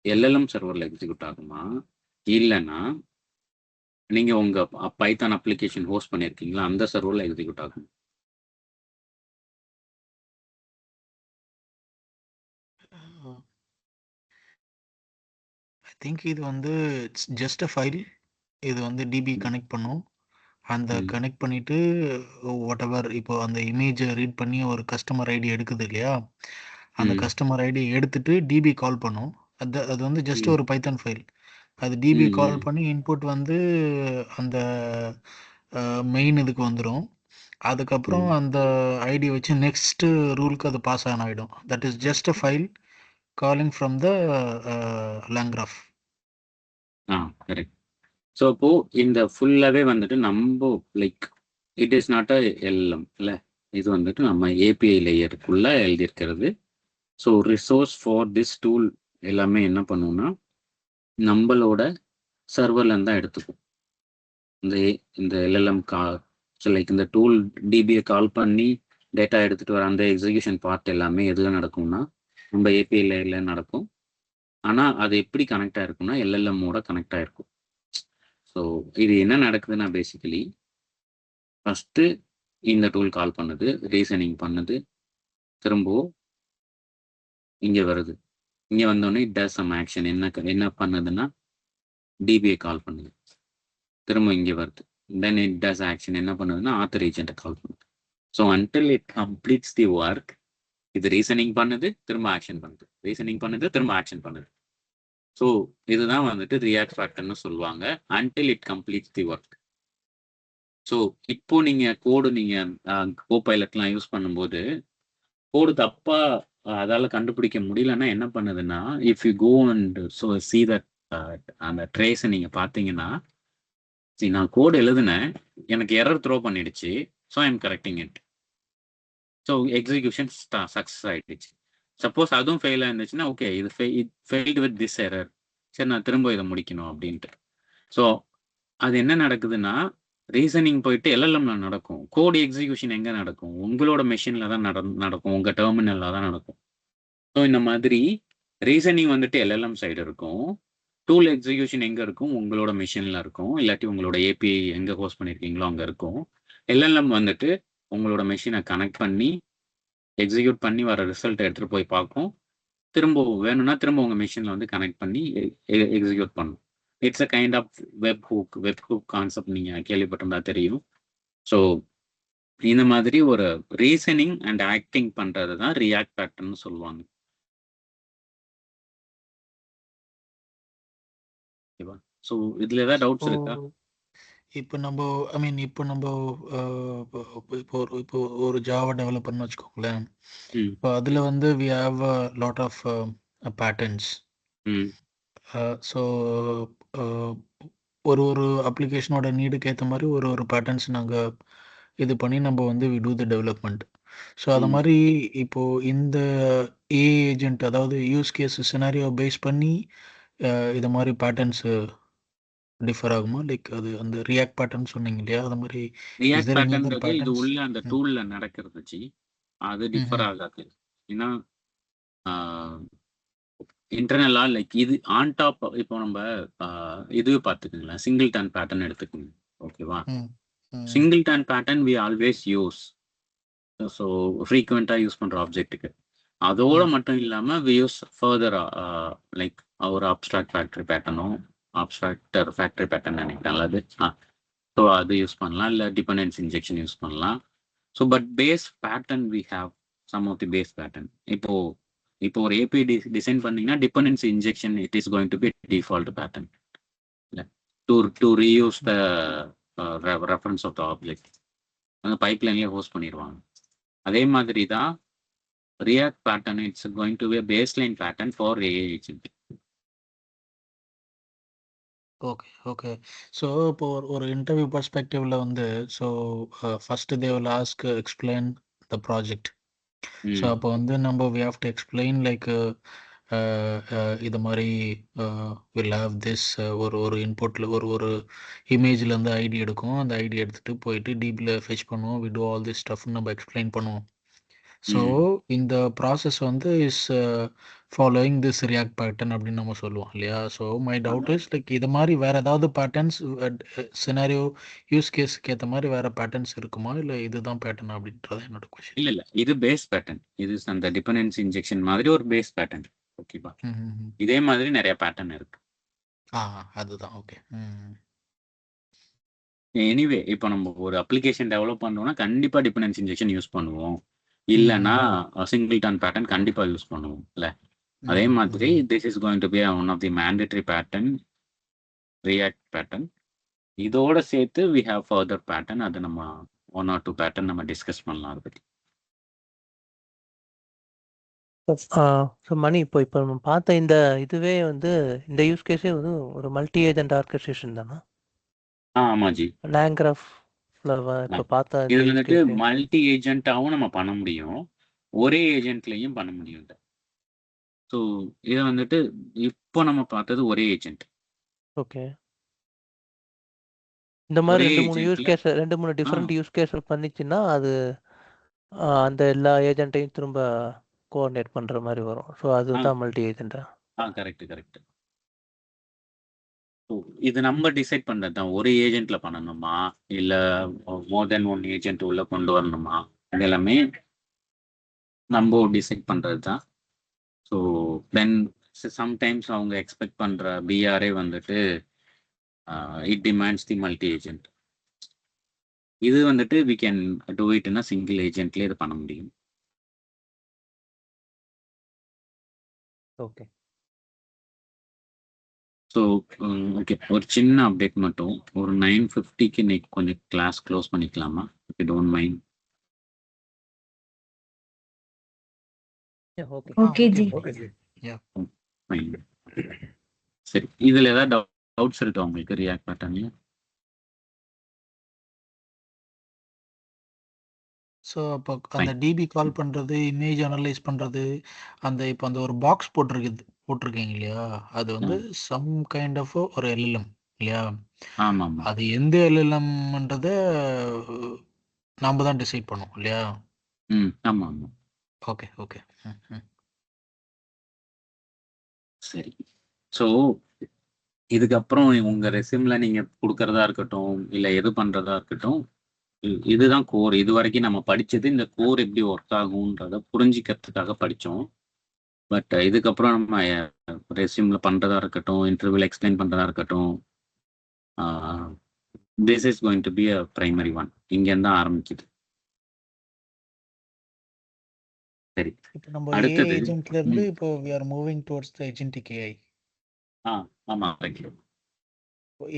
எல்எல்எம் சர்வர்ல எக்ஸிக்யூட் ஆகுமா, இல்லைன்னா நீங்க உங்க பைத்தான் அப்ளிகேஷன் ஹோஸ்ட் பண்ணிருக்கீங்களா அந்த சர்வர்ல எக்ஸிக்யூட் ஆகும்?
ஐ திங்க் இது வந்து இட்ஸ் ஜஸ்ட் அ ஃபைல். இது வந்து டிபி கனெக்ட் பண்ணும். அந்த கனெக்ட் பண்ணிட்டு வாட் எவர் இப்போ அந்த இமேஜை ரீட் பண்ணி ஒரு கஸ்டமர் ஐடி எடுக்குது இல்லையா, அந்த கஸ்டமர் ஐடி எடுத்துட்டு டிபி கால் பண்ணும். அது வந்து ஜஸ்ட் ஒரு பைத்தான் ஃபைல். அது டிபி கால் பண்ணி இன்புட் வந்து அந்த மெயின் இதுக்கு வந்துடும். அதுக்கப்புறம் அந்த ஐடி வச்சு நெக்ஸ்ட் ரூலுக்கு அது பாஸ் ஆன் ஆகிடும். That is just a file calling from the LangGraph.
Correct. So இப்போ இந்த ஃபுல்லாகவே வந்துட்டு நம்ம like it is not a LM இல்லை, இது வந்துட்டு நம்ம ஏபிஐ லேயருக்குள்ளே எழுதியிருக்கிறது. So resource for this tool எல்லாமே என்ன பண்ணுவோம்னா நம்மளோட சர்வர்லேருந்து தான் எடுத்துக்கும். இந்த எல்எல்எம் ஸோ லைக் இந்த டூல் டிபியை கால் பண்ணி டேட்டா எடுத்துகிட்டு வர அந்த எக்ஸிக்யூஷன் பார்ட் எல்லாமே எதில் நடக்கும்னா நம்ம ஏபிஐ லேயரில் நடக்கும். ஆனால் அது எப்படி கனெக்ட் ஆகிருக்கும்னா எல்எல்எம்மோட கனெக்ட் ஆகிருக்கும். ஸோ இது என்ன நடக்குதுன்னா பேசிக்கலி ஃபஸ்ட்டு இந்த டூல் கால் பண்ணுது, ரீசனிங் பண்ணுது, திரும்பவும் இங்கே வருது. இங்கே வந்தோடனே இட் டஸ் சம் ஆக்ஷன். என்ன பண்ணுதுன்னா டிபிஐ கால் பண்ணுது, திரும்ப இங்கே வருது. Then it does action. என்ன பண்ணுதுன்னா ஆத்தர் ஏஜென்ட்டை கால் பண்ணுது. So until it completes the work, இது ரீசனிங் பண்ணுது, திரும்ப ஆக்ஷன் பண்ணுது, ரீசனிங் பண்ணுது, திரும்ப ஆக்ஷன் பண்ணுது. ஸோ இதுதான் வந்துட்டு ரியாக்ட் ஃபேக்டர்னு சொல்லுவாங்க, until it completes the work. So இப்போ நீங்கள் கோடு நீங்கள் கோபைலட்லாம் யூஸ் பண்ணும்போது கோடு தப்பா அதால கண்டுபிடிக்க முடியலன்னா என்ன பண்ணுதுன்னா, if you go and so see that அந்த ட்ரேஸை நீங்கள் பார்த்தீங்கன்னா, நான் கோடு எழுதுனேன், எனக்கு எரர் த்ரோ பண்ணிடுச்சு, so I am correcting it. So execution success ஆகிடுச்சு. சப்போஸ் அதுவும் ஃபெயில் ஆயிருந்துச்சுன்னா ஓகே இது ஃபெயில்டு வித் திஸ் எரர், சரி நான் திரும்ப இதை முடிக்கணும் அப்படின்ட்டு. ஸோ அது என்ன நடக்குதுன்னா ரீசனிங் போயிட்டு எல்எல்எம்ல நடக்கும், கோடு எக்ஸிக்யூஷன் எங்கே நடக்கும், உங்களோட மெஷினில் தான் நடக்கும், உங்கள் டெர்மினலில் தான் நடக்கும். ஸோ இந்த மாதிரி ரீசனிங் வந்துட்டு எல்எல்எம் சைடு இருக்கும், டூல் எக்ஸிக்யூஷன் எங்கே இருக்கும், உங்களோட மிஷினில் இருக்கும், இல்லாட்டி உங்களோட ஏபிஐ எங்கே ஹோஸ்ட் பண்ணியிருக்கீங்களோ அங்கே இருக்கும். எல்எல்எம் வந்துட்டு உங்களோட மெஷினை கனெக்ட் பண்ணி எக்ஸிக்யூட் பண்ணி வர ரிசல்ட்டை எடுத்துகிட்டு போய் பார்க்கும், திரும்ப வேணும்னா திரும்ப உங்கள் மிஷினில் வந்து கனெக்ட் பண்ணி எக்ஸிக்யூட் பண்ணும். It's a kind of webhook concept நீங்கள் கேள்விப்பட்டிருந்தா தெரியும். ஸோ இந்த மாதிரி ஒரு ரீசனிங் அண்ட் ஆக்டிங் பண்ணுறது தான் ரியாக்ட் பேட்டர்ன்னு சொல்லுவாங்க. ஓகேவா? ஸோ இதில் ஏதாவது டவுட்ஸ் இருக்கா?
இப்போ நம்ம ஐ மீன் இப்போ ஒரு ஜாவா டெவலப்பர்னு வச்சுக்கோங்களேன். இப்போ அதில் வந்து we have a lot of patterns. So ஒரு அப்ளிகேஷனோட நீடுக்கு ஏற்ற மாதிரி ஒரு பேட்டர்ன்ஸ் நாங்கள் இது பண்ணி நம்ம வந்து we do the development. So அது மாதிரி இப்போது இந்த ஏஜென்ட் அதாவது யூஸ் கேஸ் சினாரியோ பேஸ் பண்ணி இது மாதிரி பேட்டர்ன்ஸு டிஃபர் ஆகுமா? லைக் அது அந்த ரியாக்ட் பேட்டர்ன் சொன்னீங்க இல்லையா, அது மாதிரி
ரியாக்ட் பேட்டர்ன்றது இது உள்ள அந்த டூல்ல நடக்கிறது, அது டிஃபர் ஆகாது. ஏன்னா இன்டர்னலா லைக் இது ஆன் டாப். இப்போ நம்ம இது பார்த்துக்குங்களேன், சிங்கிள் டன் பேட்டர்ன் எடுத்துக்கோங்க. ஓகேவா? Singleton pattern we always use. So ஃப்ரீக்வெண்ட்டாக யூஸ் பண்ணுற ஆப்ஜெக்ட்டுக்கு. அதோட மட்டும் இல்லாமல் வி யூஸ் ஃபர்தர் லைக் ஒரு அப்ஸ்ட்ராக்ட் ஃபேக்டரி பேட்டர்னோ அப்ஸ்ட்ராக்டர் ஃபேக்டரி பேட்டர்ன் நினைக்கிறேன் அல்லது ஸோ அது யூஸ் பண்ணலாம், இல்லை டிபெண்டன்ஸ் இன்ஜெக்ஷன் யூஸ் பண்ணலாம். So but base pattern we have some of the base pattern. இப்போ ஒரு ஏபிஐ டிசைன் பண்ணீங்கன்னா dependency injection it is going to be default pattern to reuse the reference of the object. அந்த பைப்லைன்லேயே ஹோஸ்ட் பண்ணிடுவாங்க. அதே மாதிரி தான் React pattern, it's going to be a baseline pattern for AI agent.
Okay. So இப்போ ஒரு இன்டர்வியூ பர்ஸ்பெக்டிவ்ல வந்து so first they will ask explain the project. So அப்போ வந்து நம்ம we have to explain like இது மாதிரி வில் ஹாவ் திஸ் ஒரு இன்புட்டில் ஒரு இமேஜ்லேருந்து ஐடி எடுக்கும், அந்த ஐடி எடுத்துகிட்டு போயிட்டு டிபியில் ஃபெச் பண்ணுவோம், வி டூ ஆல் திஸ் ஸ்டஃப்னு நம்ம எக்ஸ்பிளைன் பண்ணுவோம். ஸோ இந்த ப்ராசஸ் வந்து is following this react pattern அப்படின்னு நம்ம சொல்லுவோம் இல்லையா? So my doubt is like இது மாதிரி வேற ஏதாவது பேட்டர்ன்ஸ் சினாரியோ யூஸ் கேஸ்க்கு ஏற்ற மாதிரி வேற பேட்டர்ன்ஸ் இருக்குமா, இல்லை இதுதான் பேட்டர்ன் அப்படின்றது என்னோட கொஸ்டின்.
இல்லை இது பேஸ் பேட்டர்ன், இது அந்த டிபெண்டன்சி இன்ஜெக்ஷன் மாதிரி ஒரு பேஸ் பேட்டர்ன். ஓகேவா? இதே மாதிரி நிறைய பேட்டர்ன் இருக்கு.
அதுதான். ஓகே.
எனிவே இப்போ நம்ம ஒரு அப்ளிகேஷன் டெவலப் பண்ணோம்னா கண்டிப்பா டிபெண்டன்சி இன்ஜெக்ஷன் யூஸ் பண்ணுவோம், இல்லைன்னா சிங்கிள் டன் பேட்டர்ன் கண்டிப்பா யூஸ் பண்ணுவோம் இல்லை? அதே மாதிரி this is going to be one of the mandatory pattern, React pattern. இதோட சேர்த்து வி ஹேவ் ஃபர்தர் பேட்டர்ன், அது நம்ம 1 or 2 பேட்டர்ன் நம்ம டிஸ்கஸ் பண்ணலாம் அதை பற்றி.
ஸோ மணி இப்போ நம்ம பார்த்த இந்த இதுவே வந்து இந்த யூஸ் கேஸே வந்து ஒரு மல்டி ஏஜென்ட் ஆர்கெஸ்ட்ரேஷன் தானா?
ஆமாஜி.
லேங்கிராஃப்ல இப்போ பார்த்த
இது வந்துட்டு மல்டி ஏஜென்ட்டாகவும் நம்ம பண்ண முடியும், ஒரே ஏஜென்ட்லையும் பண்ண முடியும். ஸோ இதை வந்துட்டு இப்போ நம்ம பார்த்தது ஒரே ஏஜென்ட்.
ஓகே. இந்த மாதிரி
ஒரே
2-3 யூஸ்
ஏஜென்ட்ல
கேஸ் 2-3 டிஃப்ரெண்ட் யூஸ் கேஸ் பண்ணிச்சுன்னா அது அந்த எல்லா ஏஜென்ட்டையும் திரும்ப கோஆர்டினேட் பண்ற மாதிரி வரும். ஸோ அதுதான் மல்டி ஏஜென்ட்டா?
கரெக்ட். இது நம்ம டிசைட் பண்றது தான். ஒரு ஏஜென்ட்ல பண்ணணுமா இல்ல மோர் தென் ஒன் ஏஜென்ட் உள்ள கொண்டு வரணுமா, இது எல்லாமே நம்ம டிசைட் பண்றது தான். ஸோ தென் சம்டைம்ஸ் அவங்க எக்ஸ்பெக்ட் பண்ற பிஆர்ஏ வந்துட்டு it demands the multi agent. இது வந்துட்டு வி கேன் டூ இட்னா சிங்கிள் ஏஜென்ட்லேயே இது பண்ண முடியும்.
ஓகே.
ஸோ ஓகே, ஒரு சின்ன அப்டேட் மட்டும். ஒரு 9:50க்கு இன்னைக்கு கொஞ்சம் கிளாஸ் க்ளோஸ் பண்ணிக்கலாமா, if you don't mind?
Okay.
Okay G.
Fine. சரி, இதில் ஏதாவது டவுட்ஸ் இருக்கா உங்களுக்கு ரியாக்ட் பேட்டர்னில்?
ஸோ அப்போ அந்த டிபி கால் பண்ணுறது, இமேஜ் அனலைஸ் பண்ணுறது, அந்த இப்போ அந்த ஒரு பாக்ஸ் போட்டிருக்கீங்க இல்லையா, அது வந்து சம் கைண்ட் ஆஃப் ஒரு எல்எல்எம் இல்லையா?
ஆமாம்.
அது எந்த எல்எல்எம்ன்றத நாம தான் டிசைட் பண்ணோம் இல்லையா?
ஆமாம்.
ஓகே.
சரி. ஸோ இதுக்கப்புறம் உங்கள் ரெஸ்யூமில் நீங்கள் கொடுக்கறதா இருக்கட்டும் இல்லை எது பண்ணுறதா இருக்கட்டும், இதுதான் கோர். இது வரைக்கும் நம்ம படித்தது இந்த கோர் எப்படி ஒர்க் ஆகுன்றத புரிஞ்சிக்கிறதுக்காக படித்தோம். பட் இதுக்கப்புறம் நம்ம ரெஸ்யூமில் பண்ணுறதா இருக்கட்டும், இன்டர்வியூவில் எக்ஸ்பிளைன் பண்ணுறதா இருக்கட்டும், this is going to be a primary one. இங்கேருந்து தான் ஆரம்பிக்குது. சரி,
இப்போ நம்ம
அடுத்தது
ஏஜென்ட்ல இருந்து இப்போ we are moving towards the agentic AI.
ஆமாம் right.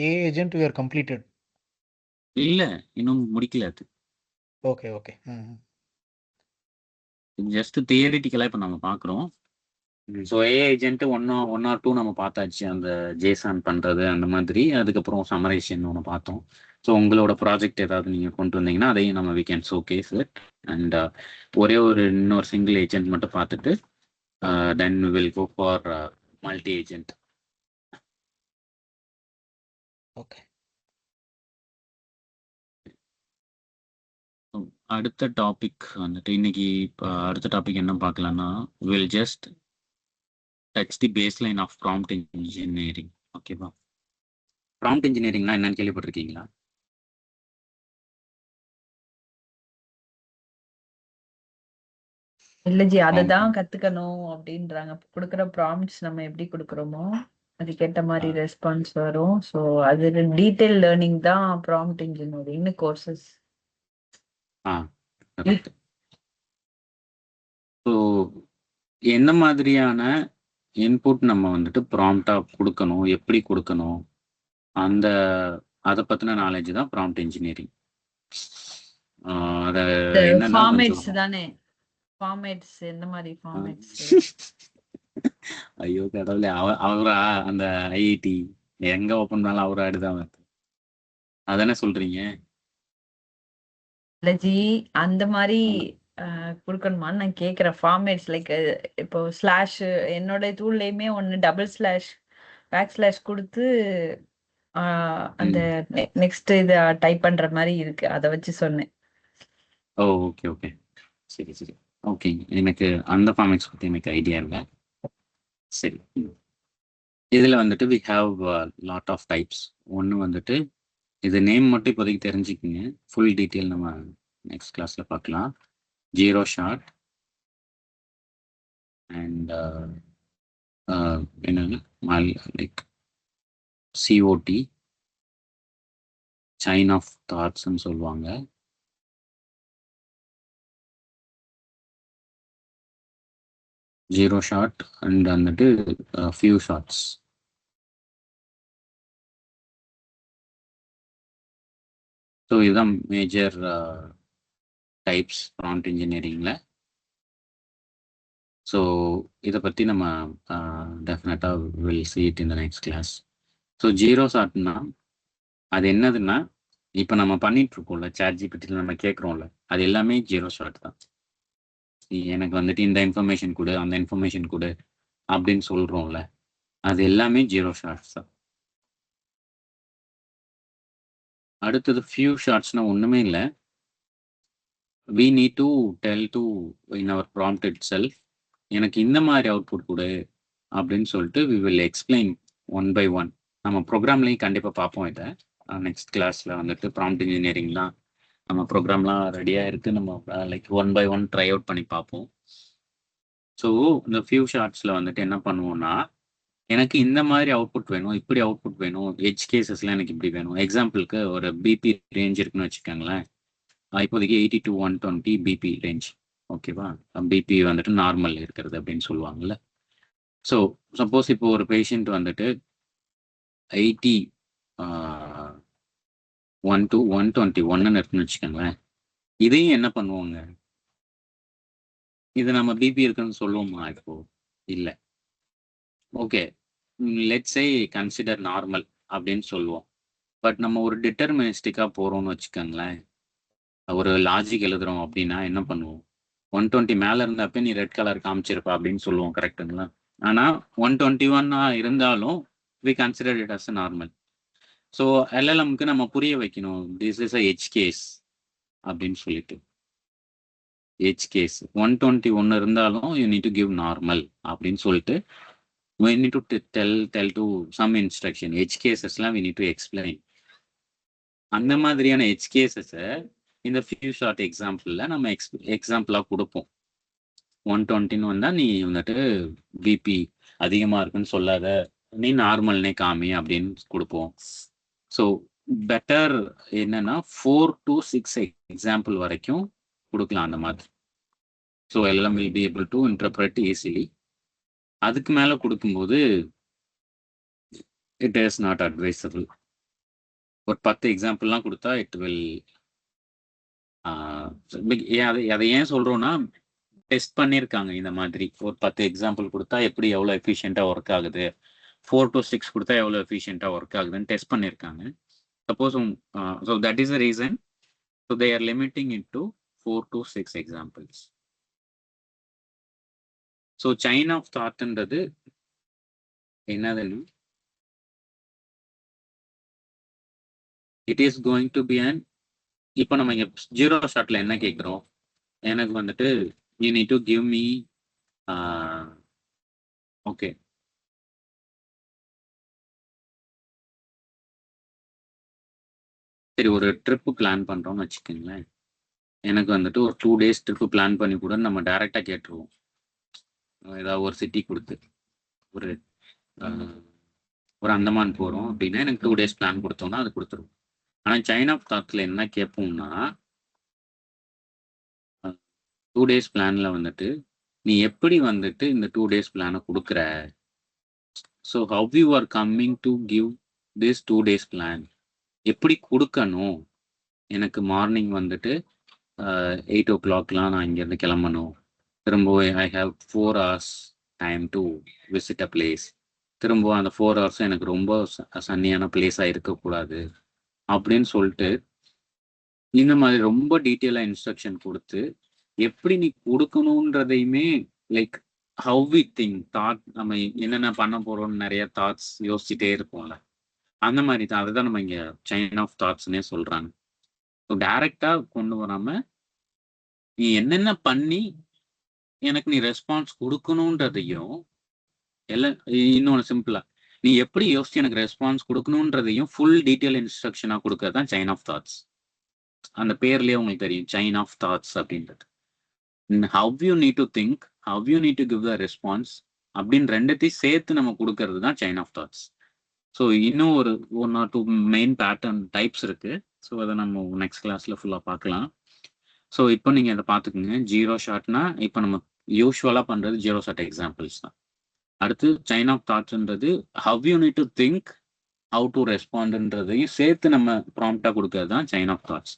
A agent we are completed.
இல்லை, இன்னும் முடிக்கல. அது
ஓகே.
ஜஸ்ட் தியரிட்டிக்கலாக இப்போ நம்ம பார்க்குறோம். ஸோ ஏ ஏஜென்ட் ஒன் ஆர் டூ நம்ம பார்த்தாச்சு, அந்த ஜேசான் பண்ணுறது அந்த மாதிரி. அதுக்கப்புறம் சமரைசேஷன் ஒன்று பார்த்தோம். ஸோ உங்களோட ப்ராஜெக்ட் ஏதாவது நீங்கள் கொண்டு வந்தீங்கன்னா அதையும் நம்ம we can showcase it. And ஒரே இன்னொரு சிங்கிள் ஏஜென்ட் மட்டும் பார்த்துட்டு then we will go for multi agent.
Okay.
அடுத்த டாபிக் வந்துட்டு இன்னைக்கு அடுத்த டாபிக் என்ன பார்க்கலாம்னா, will just touch the baseline of prompt engineering. ஓகேவா? ப்ராம்ப்ட் இன்ஜினியரிங்னா என்னன்னு கேள்விப்பட்டிருக்கீங்களா?
இல்ல ஜி, அததான் கத்துக்கணும் அப்படின்றாங்க. கொடுக்குற ப்ராம்ப்ட்ஸ் நம்ம எப்படி கொடுக்குறோமோ அதுக்கேற்ற மாதிரி ரெஸ்பான்ஸ் வரும். ஸோ அது டீடைல் லேர்னிங் தான் ப்ராம்ப்ட் இன்ஜினியரிங்னு கோர்சஸ்.
ஸோ என்ன மாதிரியான இன்புட் நம்ம வந்துட்டு ப்ராம்ப்டாக கொடுக்கணும், எப்படி கொடுக்கணும், அதை பற்றின நாலேஜ் தான் ப்ராம்ப்ட் இன்ஜினியரிங். அதை
ஃபார்மேட்ஸ் தானே? ஃபார்மேட்ஸ் எந்த மாதிரி ஃபார்மேட்ஸ்?
ஐயோ கடவுளே, அவரா அந்த ஐஐடி எங்க ஓப்பன் பண்ணாலும் அவரா எடுதான் அதானே சொல்றீங்க?
இல்ல ஜி, அந்த மாதிரி கொடுக்கணுமான்னு நான் கேட்குறேன். ஃபார்மேட்ஸ் லைக் இப்போ ஸ்லாஷ் என்னோட டூல்லையுமே ஒன்று டபுள் ஸ்லாஷ் பேக் ஸ்லாஷ் கொடுத்து அந்த நெக்ஸ்ட் இதை டைப் பண்ற மாதிரி இருக்கு. அதை வச்சு சொன்னேன்.
ஓகே. சரி. ஓகே, எனக்கு அந்த ஃபார்மேட்ஸ் பற்றி எனக்கு ஐடியா இல்லை. சரி, இதில் வந்துட்டு we have lot of types. ஒன்று வந்துட்டு இது நேம் மட்டும் இப்போதைக்கு தெரிஞ்சுக்கிங்க, ஃபுல் டீட்டெயில் நம்ம நெக்ஸ்ட் கிளாஸில் பார்க்கலாம். ஜீரோ ஷாட் அண்ட் என்னது லைக் சிஓடி, செயின் ஆஃப் தாட்ஸ்ன்னு சொல்லுவாங்க. ஜீரோ ஷாட் அண்ட் வந்துட்டு ஃபியூ ஷாட்ஸ். ஸோ இதுதான் மேஜர் டைப்ஸ் ப்ராம்ப்ட் இன்ஜினியரிங்கில். ஸோ இதை பற்றி நம்ம டெஃபினட்டாக will see it in the next class. So zero ஷாட்னா அது என்னதுன்னா, இப்போ நம்ம பண்ணிகிட்ருக்கோம்ல ChatGPT நம்ம கேட்குறோம்ல, அது எல்லாமே ஜீரோ ஷாட் தான். எனக்கு வந்துட்டு இந்த இன்ஃபர்மேஷன் கொடு, அந்த இன்ஃபர்மேஷன் கொடு அப்படின்னு சொல்கிறோம்ல, அது எல்லாமே ஜீரோ ஷாட்ஸ் தான். அடுத்தது ஃபியூ ஷார்ட்ஸ்னா ஒன்றுமே இல்லை. we need to tell to in our prompt itself எனக்கு இந்த மாதிரி அவுட்புட் கொடு அப்படின்னு சொல்லிட்டு we will explain one by one. நம்ம ப்ரோக்ராம்லையும் கண்டிப்பாக பார்ப்போம். இதை நெக்ஸ்ட் கிளாஸில் வந்துட்டு ப்ராம்ப்ட் இன்ஜினியரிங்லாம் நம்ம ப்ரோக்ராம்லாம் ரெடியாக இருக்குது. நம்ம like one by one try out பண்ணி பார்ப்போம். ஸோ இந்த ஃபியூ ஷார்ட்ஸில் வந்துட்டு என்ன பண்ணுவோம்னா, எனக்கு இந்த மாதிரி அவுட்புட் வேணும், இப்படி அவுட்புட் வேணும், எட்ஜ் கேசஸ்லாம் எனக்கு இப்படி வேணும். எக்ஸாம்பிளுக்கு ஒரு பிபி ரேஞ்ச் இருக்குன்னு வச்சுக்கோங்களேன். இப்போதைக்கு 80 to 120 பிபி ரேஞ்ச், ஓகேவா? பிபி வந்துட்டு நார்மல் இருக்கிறது அப்படின்னு சொல்லுவாங்கல்ல. ஸோ சப்போஸ் இப்போ ஒரு பேஷண்ட் வந்துட்டு 80 1 to 121 இருக்குன்னு வச்சுக்கோங்களேன். இதையும் என்ன பண்ணுவோங்க, இது நம்ம பிபி இருக்குன்னு சொல்லுவோமா? இப்போ இல்லை. Okay, let's say consider normal அப்படின்னு சொல்லுவோம். பட் நம்ம ஒரு டிட்டர்மினிஸ்டிக்காக போகிறோம்னு வச்சுக்கோங்களேன், ஒரு லாஜிக் எழுதுறோம் அப்படின்னா என்ன பண்ணுவோம், 120 மேலே இருந்தப்ப நீ ரெட் கலர் காமிச்சிருப்பா அப்படின்னு சொல்லுவோம், கரெக்டுங்களா? ஆனால் 121 இருந்தாலும் we consider it as normal. So எல்எல்எம்க்கு நம்ம புரிய வைக்கணும், this is a edge case அப்படின்னு சொல்லிட்டு. எட்ஜ் கேஸ் 121 இருந்தாலும் you need to give normal அப்படின்னு சொல்லிட்டு we need to tell to some instruction. edge cases லாம் we need to explain. அந்த மாதிரியான edge cases இந்த few short exampleல நம்ம எக்ஸாம்பிளா கொடுப்போம். 120 வந்தா நீ வந்துட்டு பிபி அதிகமா இருக்குன்னு சொல்லாத, நீ நார்மல்னே காமி அப்படின்னு கொடுப்போம். ஸோ பெட்டர் என்னன்னா 4 to 6 எக்ஸாம்பிள் வரைக்கும் கொடுக்கலாம் அந்த மாதிரி. ஸோ எல்லாம் will be able to interpret easily. அதுக்கு மேலே கொடுக்கும்போது இட் இஸ் நாட் அட்வைசபிள். ஒரு 10 எக்ஸாம்பிள்லாம் கொடுத்தா இட் வில் அதை ஏன் சொல்கிறோன்னா, டெஸ்ட் பண்ணியிருக்காங்க இந்த மாதிரி. ஒரு 10 எக்ஸாம்பிள் கொடுத்தா எப்படி எவ்வளோ எஃபிஷியண்ட்டாக ஒர்க் ஆகுது, 4 to 6 கொடுத்தா எவ்வளோ எஃபிஷியண்ட்டாக ஒர்க் ஆகுதுன்னு டெஸ்ட் பண்ணியிருக்காங்க. Suppose so that is the reason. So they are limiting it to 4 to 6 examples. So chain of தாட்ன்றது என்னதுன்னு, it is going to be and, இப்போ நம்ம இங்கே ஜீரோ ஷார்ட்ல என்ன கேட்குறோம், எனக்கு வந்துட்டு you need to give me, okay சரி ஒரு ட்ரிப்பு பிளான் பண்ணுறோம்னு வச்சுக்கோங்களேன். எனக்கு வந்துட்டு ஒரு 2 days ட்ரிப்பு பிளான் பண்ணி கூட நம்ம டைரெக்டாக கேட்டுருவோம். ஏதாவது ஒரு சிட்டி கொடுத்து ஒரு அந்தமான் போகிறோம் அப்படின்னா எனக்கு 2 days பிளான் கொடுத்தோம்னா அது கொடுத்துருவோம். ஆனால் செயின் ஆஃப் தாட்ஸில் என்ன கேட்போம்னா, 2 days பிளானில் வந்துட்டு நீ எப்படி வந்துட்டு இந்த 2 days பிளானை கொடுக்குற. So how you are coming to give this 2 days plan, எப்படி கொடுக்கணும். எனக்கு மார்னிங் வந்துட்டு 8 o'clock நான் இங்கேருந்து கிளம்பணும், திரும்ப I have 4 hours time to visit a place, திரும்ப அந்த 4 hours எனக்கு ரொம்ப சன்னியான பிளேஸாக இருக்கக்கூடாது அப்படின்னு சொல்லிட்டு இந்த மாதிரி ரொம்ப டீட்டெயிலாக இன்ஸ்ட்ரக்ஷன் கொடுத்து எப்படி நீ கொடுக்கணுன்றதையுமே, like how we think thought, நம்ம என்னென்ன பண்ண போகிறோம்னு நிறைய தாட்ஸ் யோசிச்சுட்டே இருப்போம்ல, அந்த மாதிரி தான். அதுதான் நம்ம இங்கே செயின் ஆஃப் தாட்ஸ்னே சொல்கிறாங்க. ஸோ டைரெக்டாக கொண்டு வராமல் நீ என்னென்ன பண்ணி எனக்கு நீ ரெஸ்பான்ஸ் கொடுக்கணுன்றதையும், எல்லாம் இன்னொன்று சிம்பிளா நீ எப்படி யோசிச்சு எனக்கு ரெஸ்பான்ஸ் கொடுக்கணுன்றதையும் ஃபுல் டீட்டெயில் இன்ஸ்ட்ரக்ஷனாக கொடுக்கறது தான் செயின் ஆஃப் தாட்ஸ். அந்த பேர்லேயே உங்களுக்கு தெரியும் செயின் ஆஃப் தாட்ஸ் அப்படின்றது. Have you need to think, have you need to give the response அப்படின்னு ரெண்டத்தையும் சேர்த்து நம்ம கொடுக்கறது தான் செயின் ஆஃப் தாட்ஸ். ஸோ இன்னும் ஒரு 1 or 2 மெயின் பேட்டர்ன் டைப்ஸ் இருக்கு. ஸோ அதை நம்ம நெக்ஸ்ட் கிளாஸ்ல ஃபுல்லாக பார்க்கலாம். ஸோ இப்போ நீங்கள் அதை பார்த்துக்குங்க. ஜீரோ ஷார்ட்னா இப்போ நம்ம யூஸ்வலாக பண்ணுறது ஜீரோ ஷார்ட் எக்ஸாம்பிள்ஸ் தான். அடுத்து செயின் ஆஃப் தாட்ஸ்ன்றது how you need to think, how to ரெஸ்பாண்ட்ன்றதையும் சேர்த்து நம்ம ப்ராம்ப்டாக கொடுக்கறது தான் செயின் ஆஃப் தாட்ஸ்.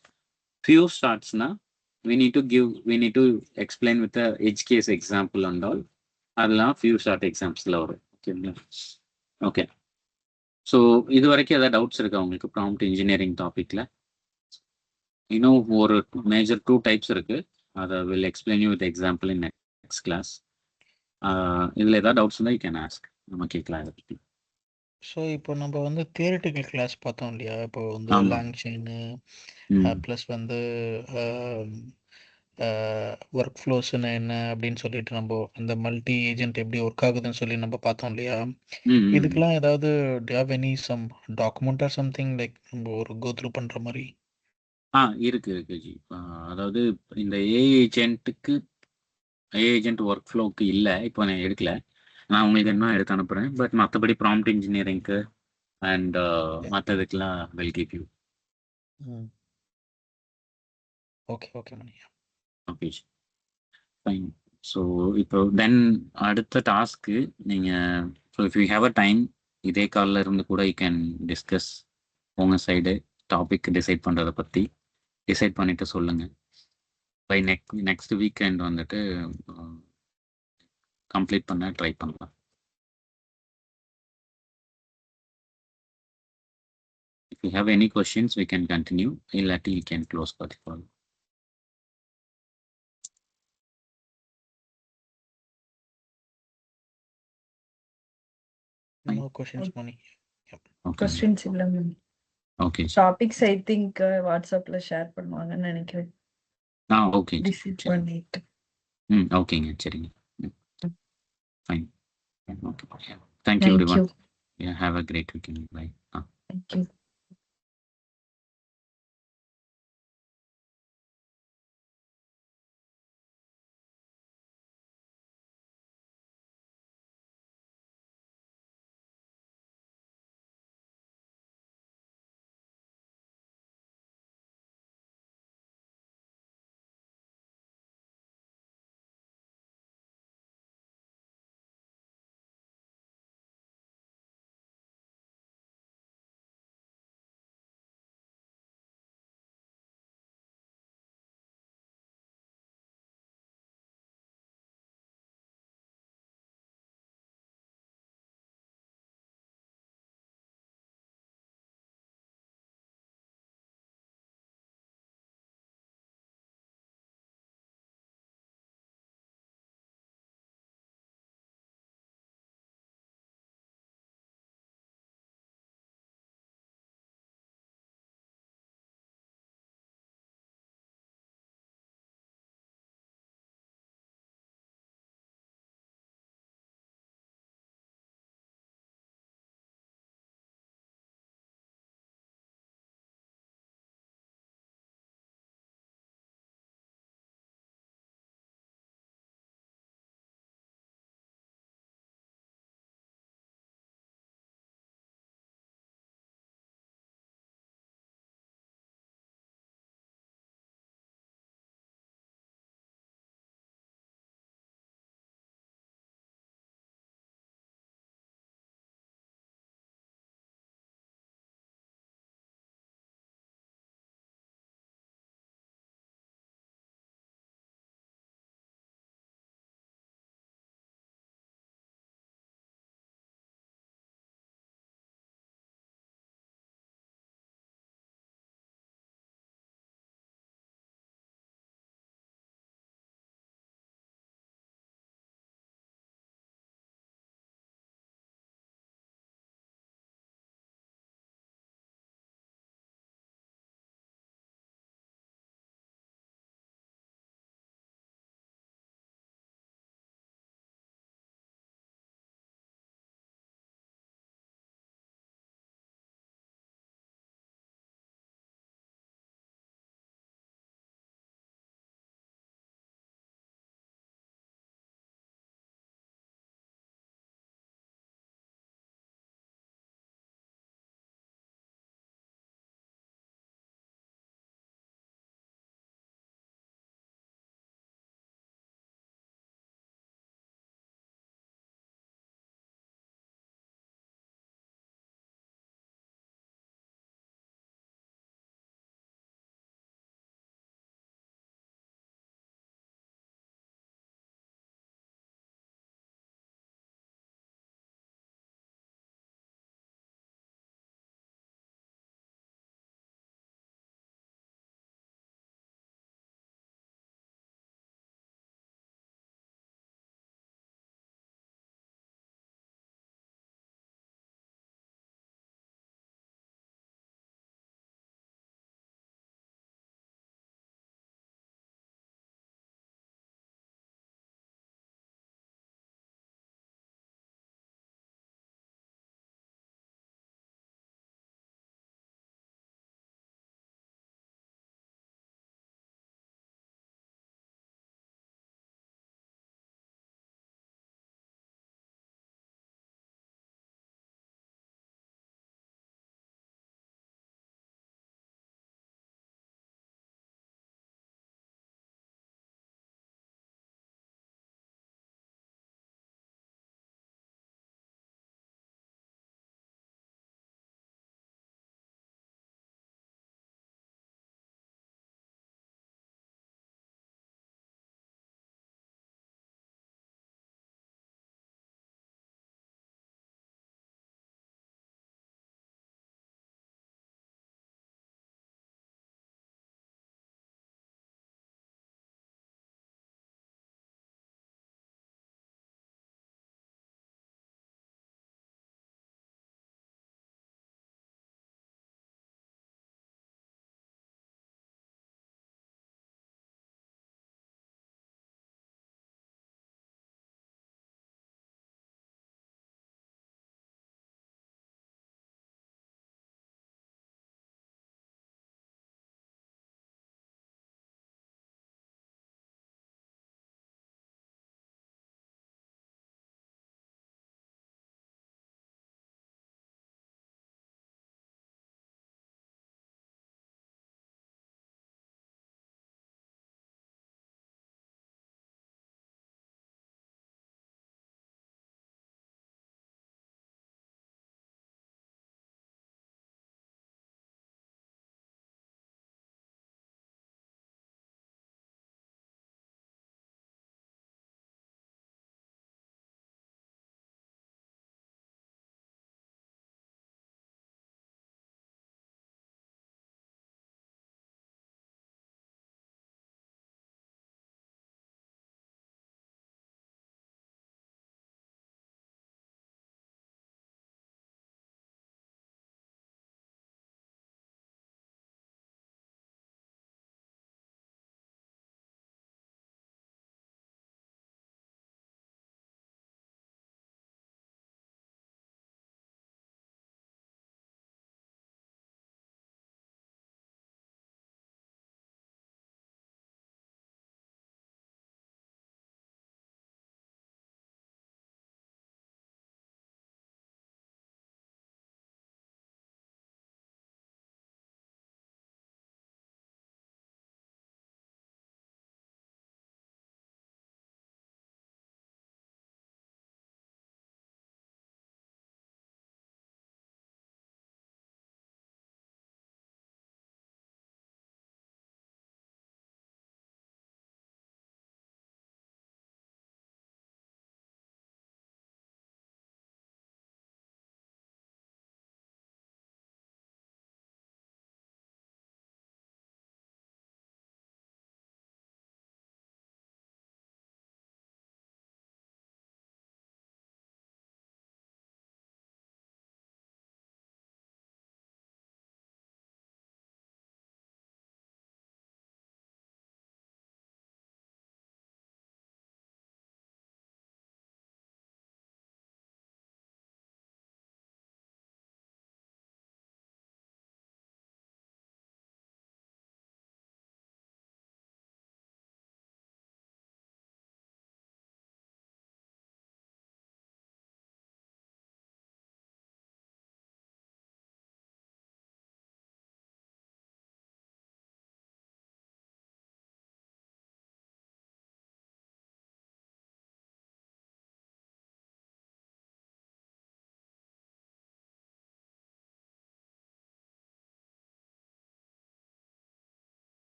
ஃபியூ ஸ்டார்ட்ஸ்னா we need to explain with the edge case example and all. அதெல்லாம் ஃபியூ ஷார்ட் எக்ஸாம்பிள்ஸ்ல வரும். ஓகேங்களா? ஓகே, ஸோ இது வரைக்கும் ஏதாவது டவுட்ஸ் இருக்கா உங்களுக்கு ப்ராம்ப்ட் இன்ஜினியரிங் டாபிக்ல? இன்னும் ஒரு மேஜர் 2 டைப்ஸ் இருக்கு. அதை will explain you with example in next class. இதில் ஏதாவது டவுட்ஸ் இருந்தால் யூ கேன் ஆஸ்க், நம்ம கேட்கலாம் இதை பற்றி.
ஸோ இப்போ நம்ம வந்து தியரிட்டிக்கல் கிளாஸ் பார்த்தோம் இல்லையா? இப்போ வந்து
ஆமா.
லாங் செயின்
ம்.
ப்ளஸ் வந்து ஒர்க் ஃப்ளோஸ்னா என்ன அப்படின்னு சொல்லிட்டு நம்ம அந்த மல்டி ஏஜென்ட் எப்படி ஒர்க் ஆகுதுன்னு சொல்லி நம்ம பார்த்தோம் இல்லையா?
ம், ம்.
இதுக்கெல்லாம் ஏதாவது any some document or something like நம்ம ஒரு கோ த்ரூ பண்ணுற மாதிரி?
இருக்கு ஜி. அதாவது இந்த ஏஜென்ட் ஒர்க் ஃப்ளோக்கு இல்லை, இப்போ நான் எடுக்கல. நான் உங்களுக்கு என்ன எடுத்து அனுப்புறேன். பட் மற்றபடி ப்ராம்ப்ட் இன்ஜினியரிங்க்கு அண்ட் மற்றதுக்கெல்லாம் will give you.
Okay okay Mani.
Okay fine. So இப்போ தென் அடுத்த டாஸ்க்கு நீங்கள், so if you have a time, இதே காலில் இருந்து கூட யூ கேன் டிஸ்கஸ் உங்கள் சைடு டாபிக் டிசைட் பண்ணுறதை பற்றி டிசைட் பண்ணிட்டு சொல்லுங்கள். பை நெக்ஸ்ட் வீக்கெண்ட் வந்துட்டு கம்ப்ளீட் பண்ண ட்ரை பண்ணலாம். If you have any questions, we can continue. Illathi, you can close for the call.
No questions Mani.
Okay.
Questions இல்ல ma'am.
Okay.
Topics I think வாட்ஸ்அப்ல ஷேர் பண்ணுவாங்கன்னு நினைக்கிறேன்.
Okay.
டிசைட் பண்ணிட்டு.
ஓகேங்க, சரிங்க. Fine. Okay. Thank you,
Thank
everyone.
you.
Yeah, have a great weekend. Bye.
Thank you.